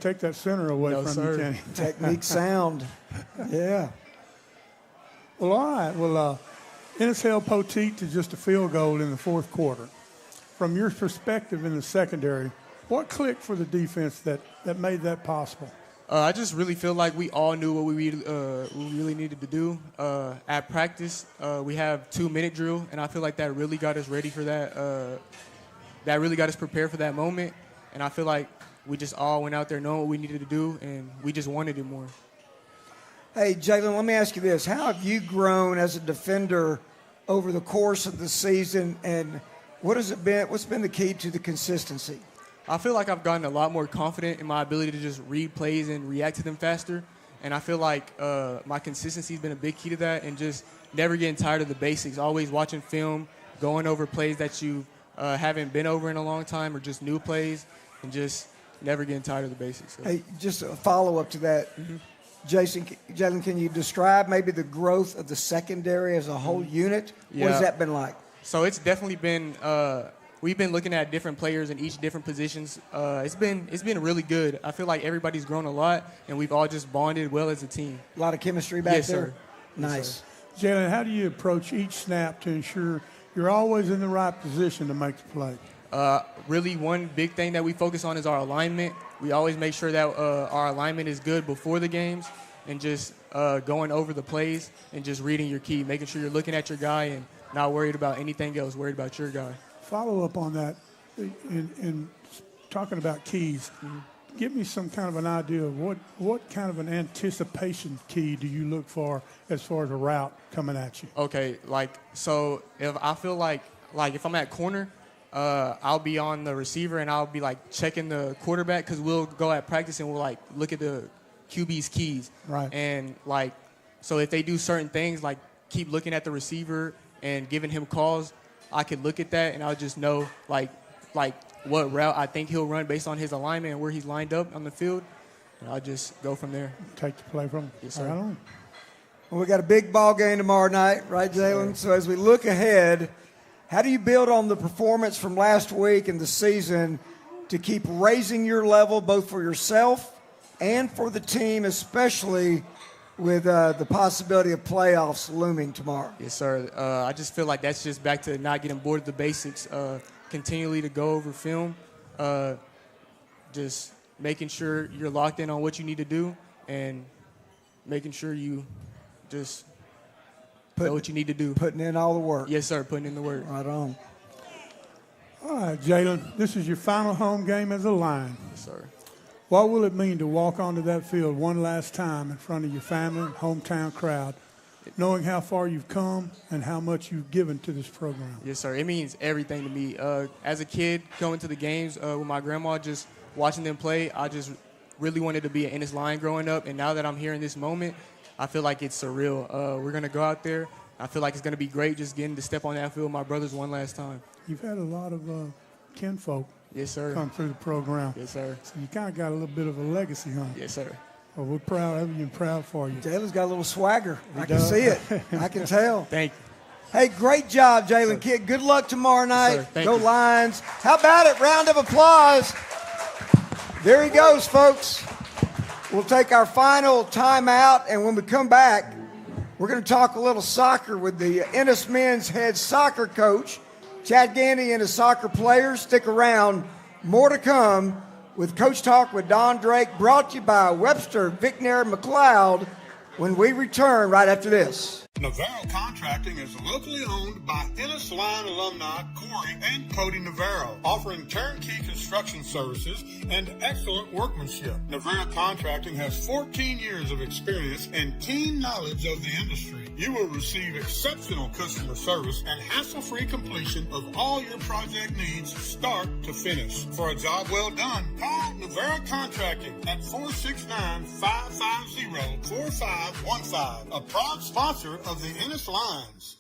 take that center away from you, can he? Technique sound. Yeah. Well, all right. Well, Ennis held Poteet to just a field goal in the fourth quarter. From your perspective in the secondary, what clicked for the defense that made that possible? I just really feel like we all knew what we really needed to do. At practice, we have 2-minute drill, and I feel like that really got us ready for that. That really got us prepared for that moment, and I feel like we just all went out there knowing what we needed to do, and we just wanted it more. Hey, Jalen, let me ask you this. How have you grown as a defender over the course of the season, and what's been the key to the consistency? I feel like I've gotten a lot more confident in my ability to just read plays and react to them faster. And I feel like my consistency has been a big key to that, and just never getting tired of the basics, always watching film, going over plays that you haven't been over in a long time or just new plays, and just never getting tired of the basics. So. Hey, just a follow-up to that. Jalen, can you describe maybe the growth of the secondary as a whole unit? Yeah. What has that been like? So it's definitely been we've been looking at different players in each different positions. It's been really good. I feel like everybody's grown a lot, and we've all just bonded well as a team. A lot of chemistry back there? Sir. Nice. Yes, sir. Jalen, how do you approach each snap to ensure you're always in the right position to make the play? Really, one big thing that we focus on is our alignment. We always make sure that our alignment is good before the games, and just going over the plays and just reading your key, making sure you're looking at your guy and not worried about anything else, worried about your guy. Follow up on that in talking about keys. Give me some kind of an idea of what kind of an anticipation key do you look for as far as a route coming at you? Okay, so if I feel like if I'm at corner, I'll be on the receiver and I'll be checking the quarterback, because we'll go at practice and we'll look at the QB's keys. Right. And so if they do certain things, keep looking at the receiver and giving him calls, I could look at that and I'll just know what route I think he'll run based on his alignment and where he's lined up on the field, and I'll just go from there. Take the play from him. Yes, sir. Right on. Well, we got a big ball game tomorrow night, right, Jalen? So as we look ahead, how do you build on the performance from last week and the season to keep raising your level both for yourself and for the team, especially with the possibility of playoffs looming tomorrow? Yes, sir. I just feel like that's just back to not getting bored of the basics. Continually to go over film, just making sure you're locked in on what you need to do and making sure you just know what you need to do. Putting in all the work. Yes, sir, putting in the work. Right on. All right, Jalen, this is your final home game as a Lion. Yes, sir. What will it mean to walk onto that field one last time in front of your family and hometown crowd, knowing how far you've come and how much you've given to this program? Yes, sir. It means everything to me. As a kid, going to the games with my grandma, just watching them play, I just really wanted to be an Ennis Lion growing up, and now that I'm here in this moment, I feel like it's surreal. We're going to go out there. I feel like it's going to be great just getting to step on that field with my brothers one last time. You've had a lot of kinfolk Yes, sir. come through the program. Yes, sir. So you kind of got a little bit of a legacy, huh? Yes, sir. Well, we're proud of you and proud for you. Jalen's got a little swagger. I can does. see it. I can tell. Thank you. Hey, great job, Jalen Kidd. Good luck tomorrow night. sir. Thank Go you. Lions. How about it? Round of applause. There he goes, folks. We'll take our final timeout, and when we come back, we're going to talk a little soccer with the Ennis men's head soccer coach, Chad Gandy, and his soccer players. Stick around. More to come with Coach Talk with Don Drake, brought to you by Webster, Vickner, McLeod, when we return right after this. Navarro Contracting is locally owned by Ennis Lion alumni Corey and Cody Navarro, offering turnkey construction services and excellent workmanship. Navarro Contracting has 14 years of experience and keen knowledge of the industry. You will receive exceptional customer service and hassle-free completion of all your project needs, start to finish. For a job well done, call Navarro Contracting at 469-550-4515, a proud sponsor of the Ennis Lions.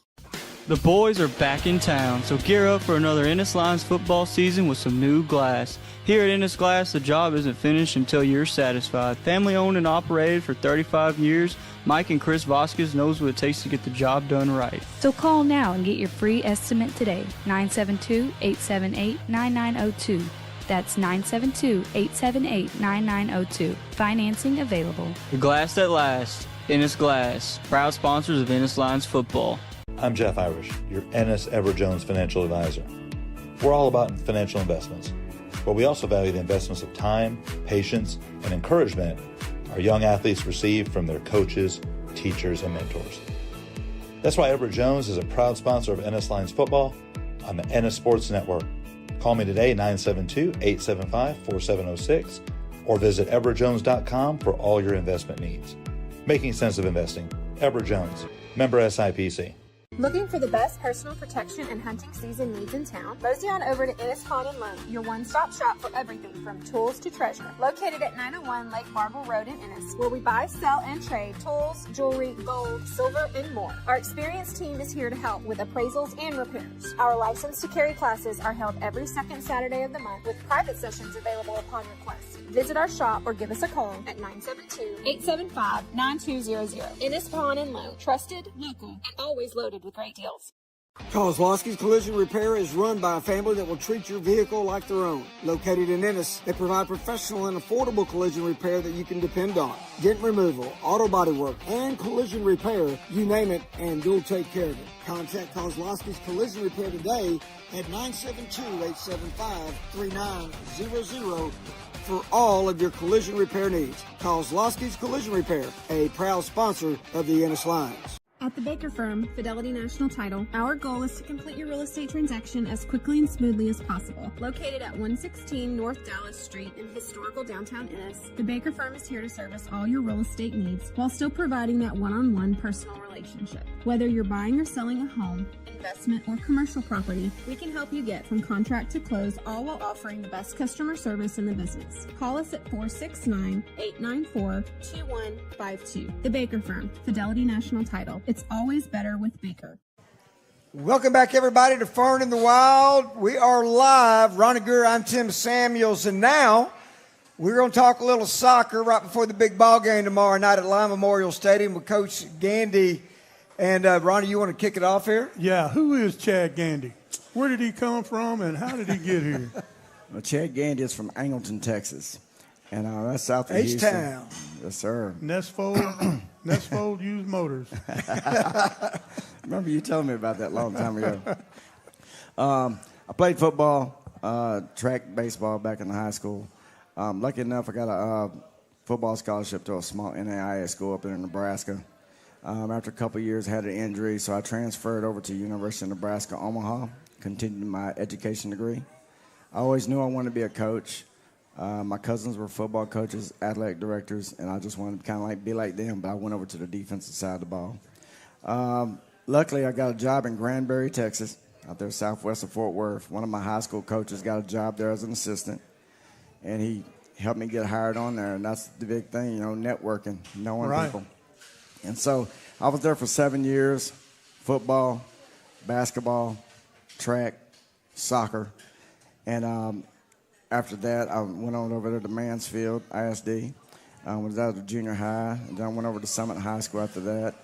The boys are back in town, so gear up for another Ennis Lions football season with some new glass. Here at Ennis Glass, the job isn't finished until you're satisfied. Family owned and operated for 35 years, Mike and Chris Vasquez knows what it takes to get the job done right. So call now and get your free estimate today. 972-878-9902. That's 972-878-9902. Financing available. The glass that lasts. Ennis Glass, proud sponsors of Ennis Lions football. I'm Jeff Irish, your Ennis Ever Jones financial advisor. We're all about financial investments, but we also value the investments of time, patience, and encouragement our young athletes receive from their coaches, teachers, and mentors. That's why Everett Jones is a proud sponsor of Ennis Lions football on the Ennis Sports Network. Call me today, 972-875-4706, or visit everettjones.com for all your investment needs. Making sense of investing. Everett Jones, member SIPC. Looking for the best personal protection and hunting season needs in town? Mosey on over to Ennis Pawn & Loan, your one-stop shop for everything from tools to treasure. Located at 901 Lake Marble Road in Ennis, where we buy, sell, and trade tools, jewelry, gold, silver, and more. Our experienced team is here to help with appraisals and repairs. Our license to carry classes are held every second Saturday of the month, with private sessions available upon request. Visit our shop or give us a call at 972-875-9200. Ennis Pawn & Loan, trusted, local, and always loaded with great deals. Kozlowski's Collision Repair is run by a family that will treat your vehicle like their own. Located in Ennis, they provide professional and affordable collision repair that you can depend on. Dent removal, auto body work, and collision repair, you name it, and you'll take care of it. Contact Kozlowski's Collision Repair today at 972-875-3900 for all of your collision repair needs. Kozlowski's Collision Repair, a proud sponsor of the Ennis Lions. At the Baker Firm, Fidelity National Title, our goal is to complete your real estate transaction as quickly and smoothly as possible. Located at 116 North Dallas Street in historical downtown Ennis, the Baker Firm is here to service all your real estate needs while still providing that one-on-one personal relationship. Whether you're buying or selling a home, investment, or commercial property, we can help you get from contract to close, all while offering the best customer service in the business. Call us at 469-894-2152. The Baker Firm, Fidelity National Title. It's always better with Baker. Welcome back, everybody, to Fern in the Wild. We are live. Ronnie Greer, I'm Tim Samuels, and now We're going to talk a little soccer right before the big ball game tomorrow night at Lime Memorial Stadium with Coach Gandy. And, Ronnie, you want to kick it off here? Yeah, who is Chad Gandy? Where did he come from, and how did he get here? Well, Chad Gandy is from Angleton, Texas. And that's south of Houston. H-Town. Yes, sir. Nestfold used motors. Remember you telling me about that a long time ago. I played football, track, baseball back in high school. Lucky enough, I got a football scholarship to a small NAIA school up there in Nebraska. After a couple of years, I had an injury, so I transferred over to University of Nebraska, Omaha, continued my education degree. I always knew I wanted to be a coach. My cousins were football coaches, athletic directors, and I just wanted to kind of like be like them, but I went over to the defensive side of the ball. Luckily, I got a job in Granbury, Texas, out there southwest of Fort Worth. One of my high school coaches got a job there as an assistant, and he helped me get hired on there, and that's the big thing, networking, knowing people. And so I was there for 7 years, football, basketball, track, soccer, and after that, I went on over to Mansfield ISD, was out of junior high, and then I went over to Summit High School after that,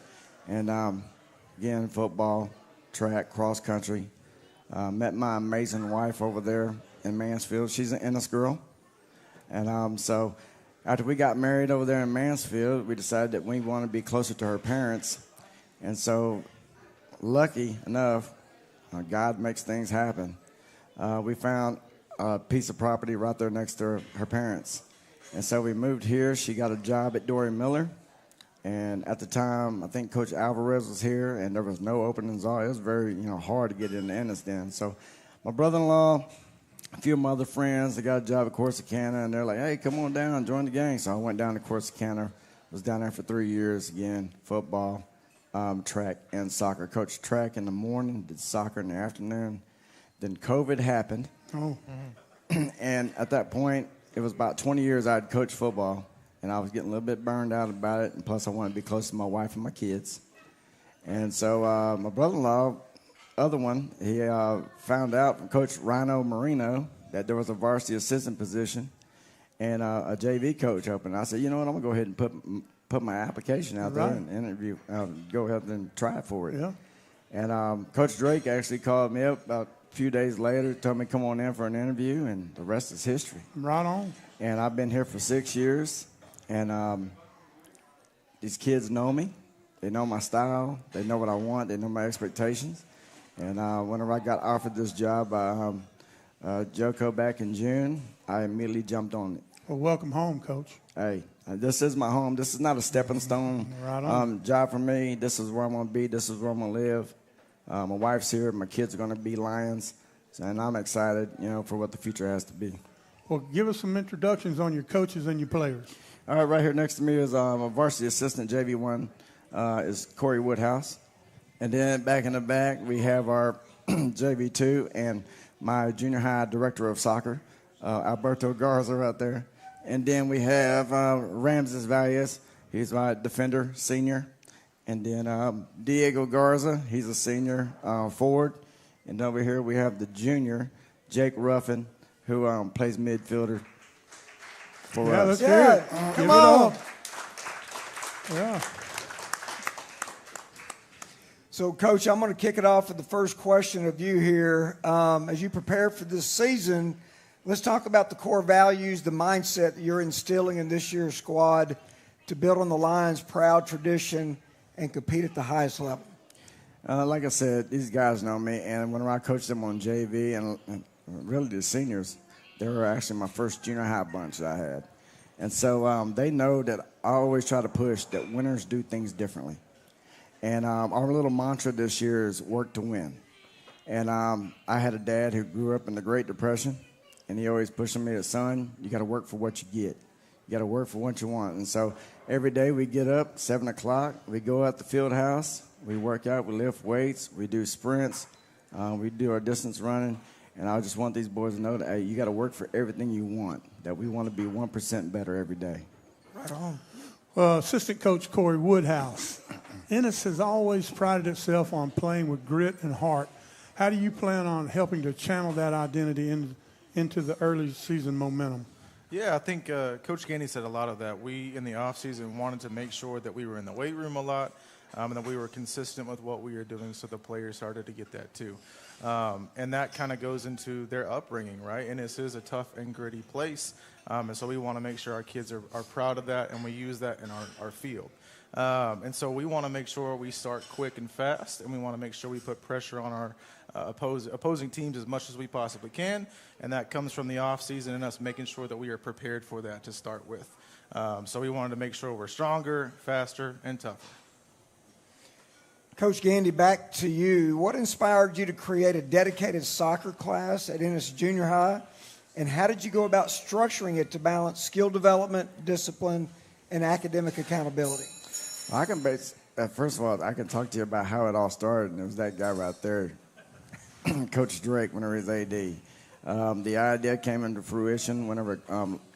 and again, football, track, cross country. Met my amazing wife over there in Mansfield. She's an Ennis girl. And so after we got married over there in Mansfield, we decided that we wanted to be closer to her parents. And so, lucky enough, God makes things happen. We found a piece of property right there next to her parents. And so we moved here. She got a job at Dory Miller. And at the time, I think Coach Alvarez was here, and there was no openings. It was very, hard to get into Ennis then. So my brother-in-law, a few of my other friends, they got a job at Corsicana, and they're like, hey, come on down, join the gang. So I went down to Corsicana, was down there for 3 years again, football, track, and soccer. Coached track in the morning, did soccer in the afternoon. Then COVID happened. Oh. And at that point, it was about 20 years I'd coached football, and I was getting a little bit burned out about it, and plus I wanted to be close to my wife and my kids. And so my brother-in-law, other one, he found out from Coach Rhino Marino that there was a varsity assistant position and a JV coach open. I said, you know what, I'm going to go ahead and put my application out there and interview, go ahead and try for it. Yeah. And Coach Drake actually called me up about a few days later, told me to come on in for an interview, and the rest is history. Right on. And I've been here for 6 years, and these kids know me. They know my style. They know what I want. They know my expectations. And whenever I got offered this job by Joko back in June, I immediately jumped on it. Well, welcome home, Coach. Hey, this is my home. This is not a stepping stone job for me. This is where I'm going to be. This is where I'm going to live. My wife's here. My kids are going to be Lions. And I'm excited, for what the future has to be. Well, give us some introductions on your coaches and your players. All right, right here next to me is a varsity assistant, JV1, is Corey Woodhouse. And then back in the back, we have our JV2 and my junior high director of soccer, Alberto Garza right there. And then we have Ramses Valles. He's my defender, senior. And then Diego Garza, he's a senior forward. And over here we have the junior, Jake Ruffin, who plays midfielder for us. That's good. Come on. Yeah. So, Coach, I'm going to kick it off with the first question of you here. As you prepare for this season, let's talk about the core values, the mindset that you're instilling in this year's squad to build on the Lions' proud tradition and compete at the highest level. Like I said, these guys know me, and when I coached them on JV and really the seniors, they were actually my first junior high bunch that I had. And so they know that I always try to push that winners do things differently. And our little mantra this year is work to win. And I had a dad who grew up in the Great Depression, and he always pushing me, son, you got to work for what you get. You got to work for what you want. And so every day we get up, 7 o'clock, we go out the field house, we work out, we lift weights, we do sprints, we do our distance running. And I just want these boys to know that, hey, you got to work for everything you want, that we want to be 1% better every day. Right on. Well, Assistant Coach Corey Woodhouse, Ennis has always prided itself on playing with grit and heart. How do you plan on helping to channel that identity into the early season momentum? Yeah, I think Coach Gandy said a lot of that. We, in the offseason, wanted to make sure that we were in the weight room a lot and that we were consistent with what we were doing, so the players started to get that too. And that kind of goes into their upbringing, right? And this is a tough and gritty place, and so we want to make sure our kids are proud of that, and we use that in our field. And so we want to make sure we start quick and fast, and we want to make sure we put pressure on our opposing teams as much as we possibly can, and that comes from the offseason and us making sure that we are prepared for that to start with. So we wanted to make sure we're stronger, faster, and tougher. Coach Gandy, back to you. What inspired you to create a dedicated soccer class at Ennis Junior High, and how did you go about structuring it to balance skill development, discipline, and academic accountability? I can first of all, I can talk to you about how it all started, and it was that guy right there, Coach Drake, whenever he was AD. The idea came into fruition whenever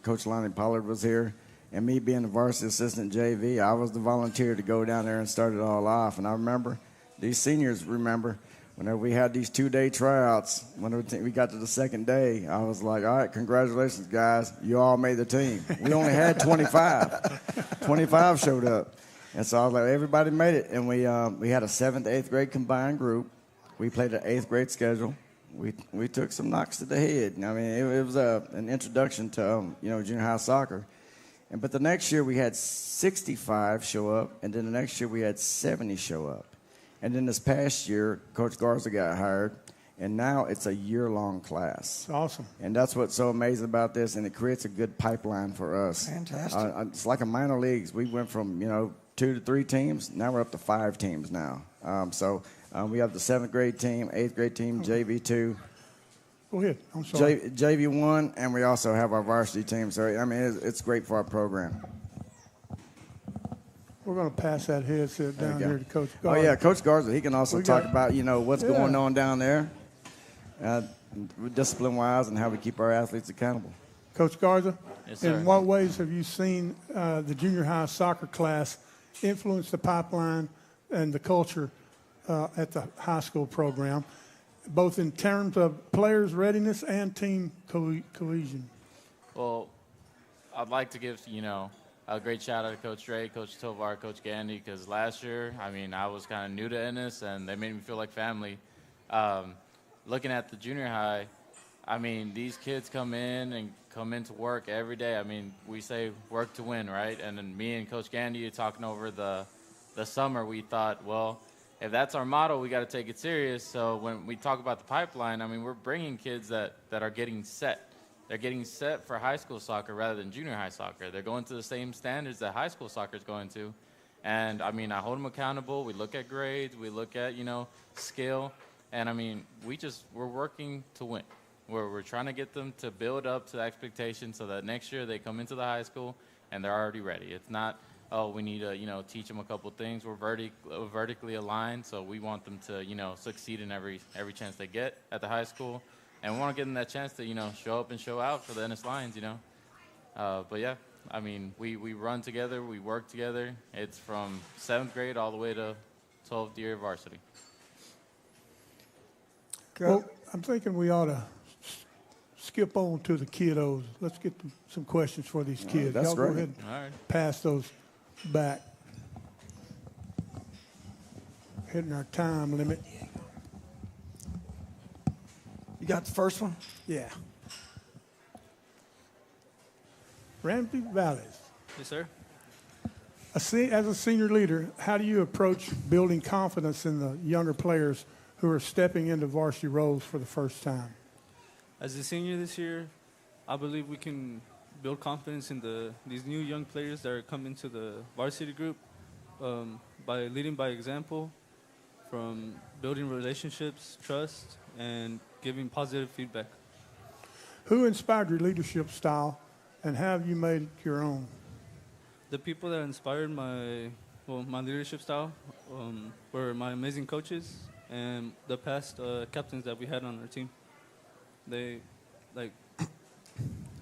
Coach Lonnie Pollard was here, and me being the varsity assistant JV, I was the volunteer to go down there and start it all off. And I remember, these seniors remember, whenever we had these 2-day tryouts, whenever we got to the second day, I was like, all right, congratulations, guys. You all made the team. We only had 25. 25 showed up. And so I was like, everybody made it. And we had a 7th to 8th grade combined group. We played an 8th grade schedule. We took some knocks to the head. I mean, it was an introduction to, junior high soccer. But the next year we had 65 show up, and then the next year we had 70 show up. And then this past year, Coach Garza got hired, and now it's a year-long class. It's awesome. And that's what's so amazing about this, and it creates a good pipeline for us. Fantastic. It's like a minor leagues. We went from, 2 to 3 teams. Now we're up to 5 teams now. We have the 7th grade team, 8th grade team, JV2. Go ahead. I'm sorry. JV1, and we also have our varsity team. So, I mean, it's great for our program. We're going to pass that headset down here to Coach Garza. Oh, yeah, Coach Garza. He can also talk about, what's going on down there, discipline-wise, and how we keep our athletes accountable. Coach Garza, yes, sir. In what ways have you seen the junior high soccer class influence the pipeline and the culture at the high school program, both in terms of players' readiness and team cohesion? Well, I'd like to give, a great shout out to Coach Drake, Coach Tovar, Coach Gandy, because last year, I was kind of new to Ennis, and they made me feel like family. Looking at the junior high, these kids come into work every day. We say work to win, right? And then me and Coach Gandy talking over the summer, we thought, well, if that's our motto, we got to take it serious. So when we talk about the pipeline, we're bringing kids that are getting set. They're getting set for high school soccer rather than junior high soccer. They're going to the same standards that high school soccer is going to. And, I hold them accountable. We look at grades. We look at, skill. And, we're working to win. We're trying to get them to build up to the expectation so that next year they come into the high school and they're already ready. It's not, we need to, teach them a couple things. We're vertically aligned, so we want them to, succeed in every chance they get at the high school. And we want to give them that chance to, show up and show out for the Ennis Lions, But, yeah, we run together. We work together. It's from 7th grade all the way to 12th year varsity. Well, I'm thinking we ought to skip on to the kiddos. Let's get some questions for these kids. That's Y'all great. Go ahead and All right. pass those back. Hitting our time limit. You got the first one? Yeah. Ramsey Valles. Yes, sir. As a senior leader, how do you approach building confidence in the younger players who are stepping into varsity roles for the first time? As a senior this year, I believe we can build confidence in these new young players that are coming to the varsity group by leading by example, from building relationships, trust, and giving positive feedback. Who inspired your leadership style, and how have you made it your own? The people that inspired my leadership style were my amazing coaches and the past captains that we had on our team. They,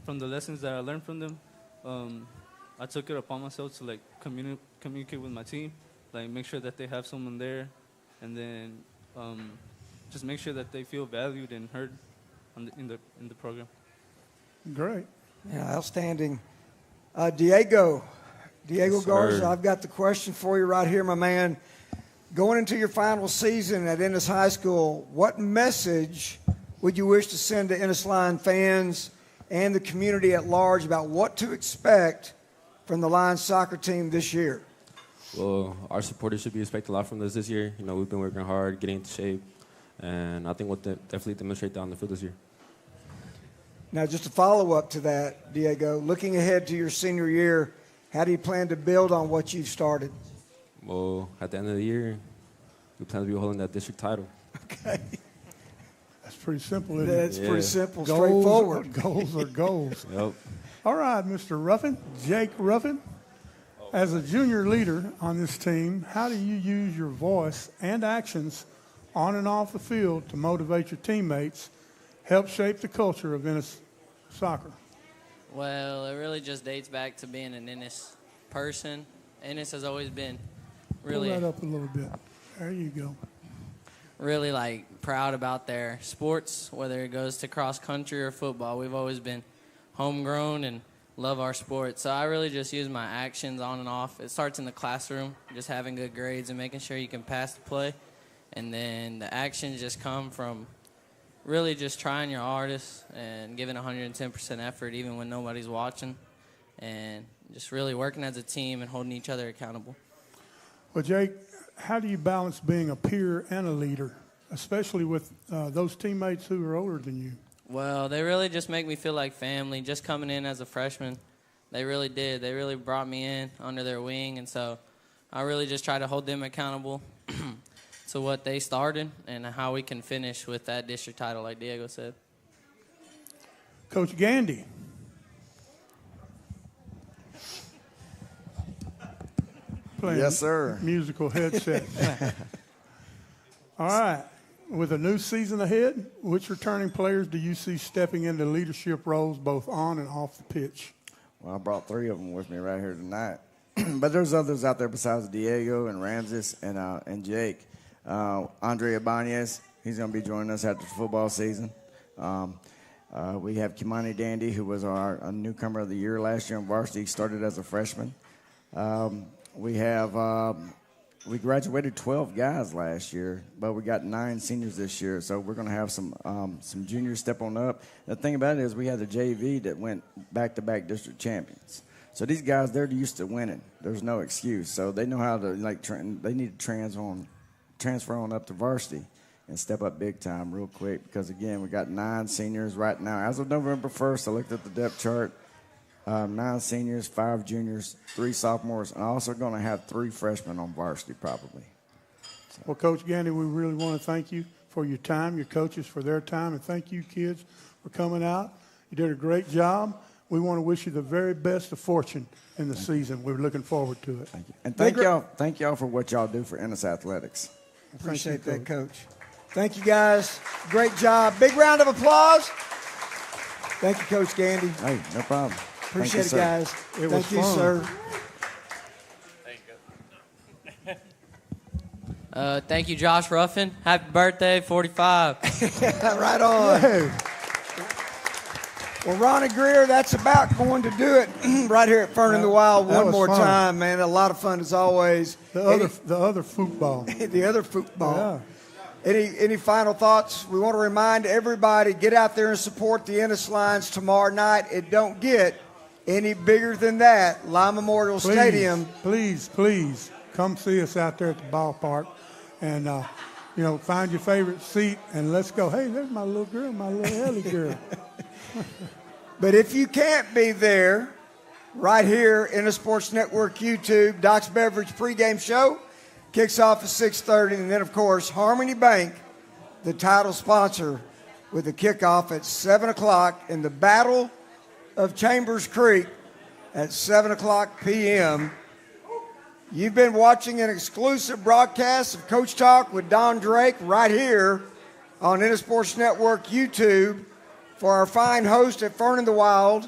from the lessons that I learned from them, I took it upon myself to communicate with my team, make sure that they have someone there, and then just make sure that they feel valued and heard in the program. Great. Yeah, outstanding. Diego Yes, Garza, sir. I've got the question for you right here, my man. Going into your final season at Ennis High School, what message would you wish to send to Ennis Lion fans and the community at large about what to expect from the Lions soccer team this year? Well, our supporters should be expecting a lot from us this year. You know, we've been working hard, getting into shape, and I think we'll definitely demonstrate that on the field this year. Now, just a follow-up to that, Diego, looking ahead to your senior year, how do you plan to build on what you've started? Well, at the end of the year, we plan to be holding that district title. Okay. That's pretty simple, isn't That's it? pretty simple, straightforward. Goals are goals. Yep. All right, Mr. Ruffin, Jake Ruffin. As a junior leader on this team, how do you use your voice and actions on and off the field to motivate your teammates, help shape the culture of Ennis soccer? Well, it really just dates back to being an Ennis person. Ennis has always been really Pull that up a little bit. There you go. really like proud about their sports, whether it goes to cross country or football. We've always been homegrown and love our sport. So I really just use my actions on and off. It starts in the classroom, just having good grades and making sure you can pass the play. And then the actions just come from really just trying your hardest and giving 110% effort even when nobody's watching, and just really working as a team and holding each other accountable. Well, Jake, how do you balance being a peer and a leader, especially with those teammates who are older than you? Well, they really just make me feel like family. Just coming in as a freshman, they really did. They really brought me in under their wing, and so I really just try to hold them accountable to what they started and how we can finish with that district title, like Diego said. Coach Gandy. Playing Yes, sir. musical headset. All right. With a new season ahead, which returning players do you see stepping into leadership roles both on and off the pitch? Well, I brought 3 of them with me right here tonight. But there's others out there besides Diego and Ramses and Jake. Andre Ibanez, he's going to be joining us after the football season. We have Kimani Dandy, who was our newcomer of the year last year in varsity. He started as a freshman. We graduated 12 guys last year, but we got 9 seniors this year, so we're going to have some juniors step on up. The thing about it is we had the JV that went back-to-back district champions. So these guys, they're used to winning. There's no excuse. So they know how to, they need to transfer on up to varsity and step up big time real quick because, again, we got 9 seniors right now. As of November 1st, I looked at the depth chart. 9 seniors, 5 juniors, 3 sophomores, and also going to have 3 freshmen on varsity probably. Well, Coach Gandy, we really want to thank you for your time, your coaches for their time, and thank you, kids, for coming out. You did a great job. We want to wish you the very best of fortune in the season. We're looking forward to it. Thank you. And thank y'all for what y'all do for Ennis Athletics. Appreciate that, Coach. Thank you, guys. Great job. Big round of applause. Thank you, Coach Gandy. Hey, no problem. Appreciate it, Thank you, guys. It was Thank you, fun. sir. Thank you, Josh Ruffin. Happy birthday, 45. Right on. Hey, Well, Ronnie Greer, that's about going to do it right here at Fern in the Wild That one was more fun. time, man. A lot of fun as always. the other football. The other football. Yeah. Any final thoughts? We want to remind everybody, get out there and support the Ennis Lions tomorrow night. It don't get any bigger than that. Lime Memorial Stadium. Please come see us out there at the ballpark, and find your favorite seat and let's go. Hey, there's my little girl, my little Ellie girl. But if you can't be there, right here in the Sports Network YouTube, Doc's Beverage pregame show kicks off at 6:30, and then of course Harmony Bank, the title sponsor, with the kickoff at 7 o'clock in the Battle of Chambers Creek at 7 o'clock p.m. You've been watching an exclusive broadcast of Coach Talk with Don Drake right here on Ennis Sports Network YouTube. For our fine host at Fern in the Wild,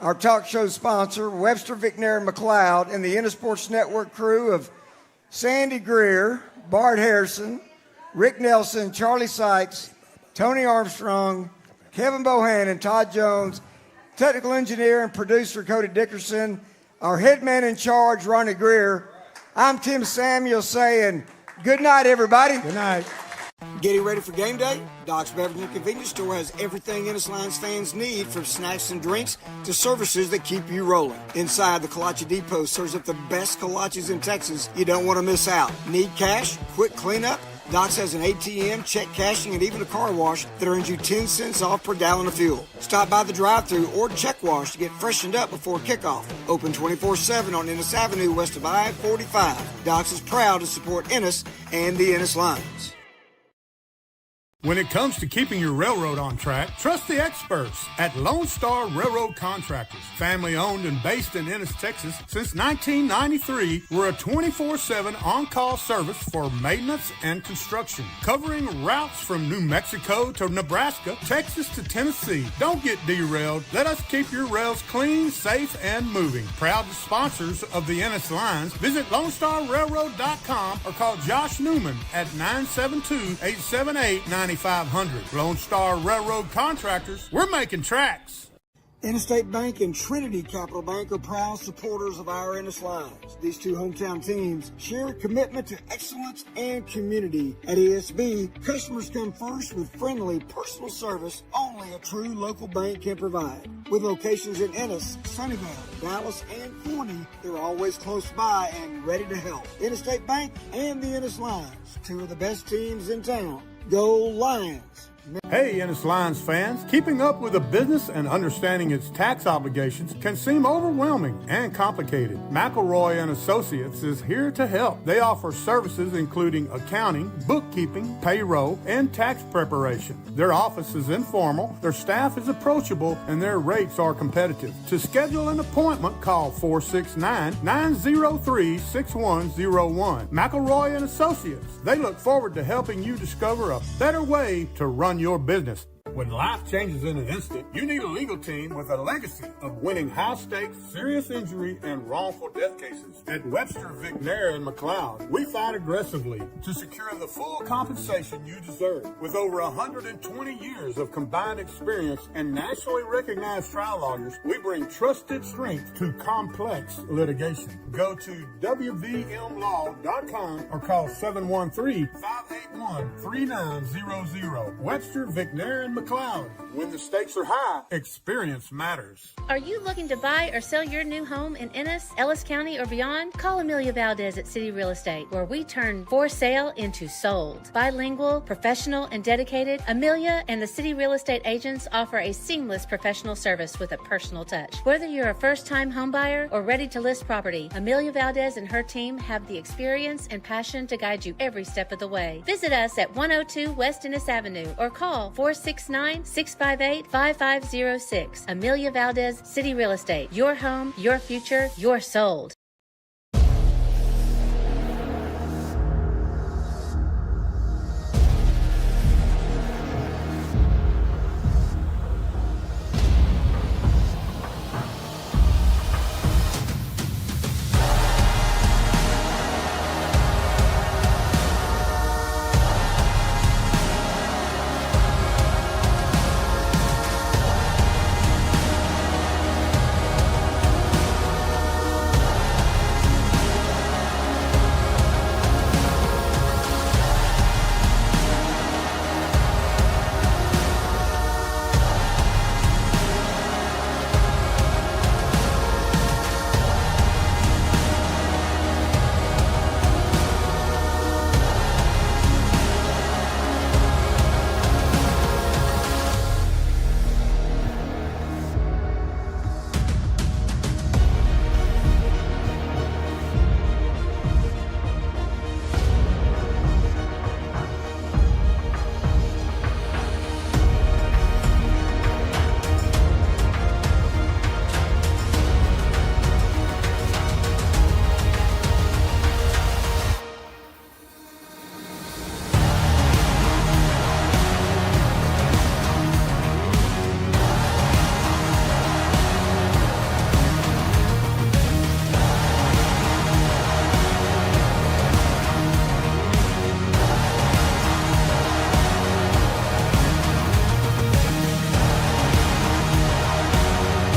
our talk show sponsor, Webster, McNair, and McLeod, and the Ennis Sports Network crew of Sandy Greer, Bart Harrison, Rick Nelson, Charlie Sykes, Tony Armstrong, Kevin Bohan, and Todd Jones. technical engineer and producer Cody Dickerson, our head man in charge, Ronnie Greer. I'm Tim Samuel saying good night, everybody. Good night. Getting ready for game day? Doc's Beverage and Convenience Store has everything Ennis Lions fans need, from snacks and drinks to services that keep you rolling. Inside, the Kolache Depot serves up the best kolaches in Texas. You don't want to miss out. Need cash? Quick cleanup? Doc's has an ATM, check cashing, and even a car wash that earns you 10 cents off per gallon of fuel. Stop by the drive-thru or check wash to get freshened up before kickoff. Open 24/7 on Ennis Avenue west of I-45. Doc's is proud to support Ennis and the Ennis Lions. When it comes to keeping your railroad on track, trust the experts at Lone Star Railroad Contractors. Family owned and based in Ennis, Texas since 1993, we're a 24/7 on-call service for maintenance and construction, covering routes from New Mexico to Nebraska, Texas to Tennessee. Don't get derailed. Let us keep your rails clean, safe, and moving. Proud sponsors of the Ennis Lions. Visit LoneStarRailroad.com or call Josh Newman at 972-878-9500. Lone Star Railroad Contractors, we're making tracks. Interstate Bank and Trinity Capital Bank are proud supporters of our Ennis Lions. These two hometown teams share a commitment to excellence and community. At ESB, customers come first with friendly, personal service only a true local bank can provide. With locations in Ennis, Sunnyvale, Dallas, and Forney, they're always close by and ready to help. Interstate Bank and the Ennis Lions, two of the best teams in town. Go Lions! Hey, Ennis Lions fans, keeping up with a business and understanding its tax obligations can seem overwhelming and complicated. McElroy and Associates is here to help. They offer services including accounting, bookkeeping, payroll, and tax preparation. Their office is informal, their staff is approachable, and their rates are competitive. To schedule an appointment, call 469-903-6101. McElroy and Associates. They look forward to helping you discover a better way to run your business. When life changes in an instant, you need a legal team with a legacy of winning high-stakes, serious injury, and wrongful death cases. At Webster, McNair, and McLeod, we fight aggressively to secure the full compensation you deserve. With over 120 years of combined experience and nationally recognized trial lawyers, we bring trusted strength to complex litigation. Go to WVMLaw.com or call 713-581-3900. Webster, McNair, and McLeod. When the stakes are high, experience matters. Are you looking to buy or sell your new home in Ennis, Ellis County, or beyond? Call Amelia Valdez at City Real Estate, where we turn for sale into sold. Bilingual, professional, and dedicated, Amelia and the City Real Estate agents offer a seamless professional service with a personal touch. Whether you're a first-time home buyer or ready to list property, Amelia Valdez and her team have the experience and passion to guide you every step of the way. Visit us at 102 West Ennis Avenue or call 469-658-5506. Amelia Valdez, City Real Estate. Your home, your future, your sold.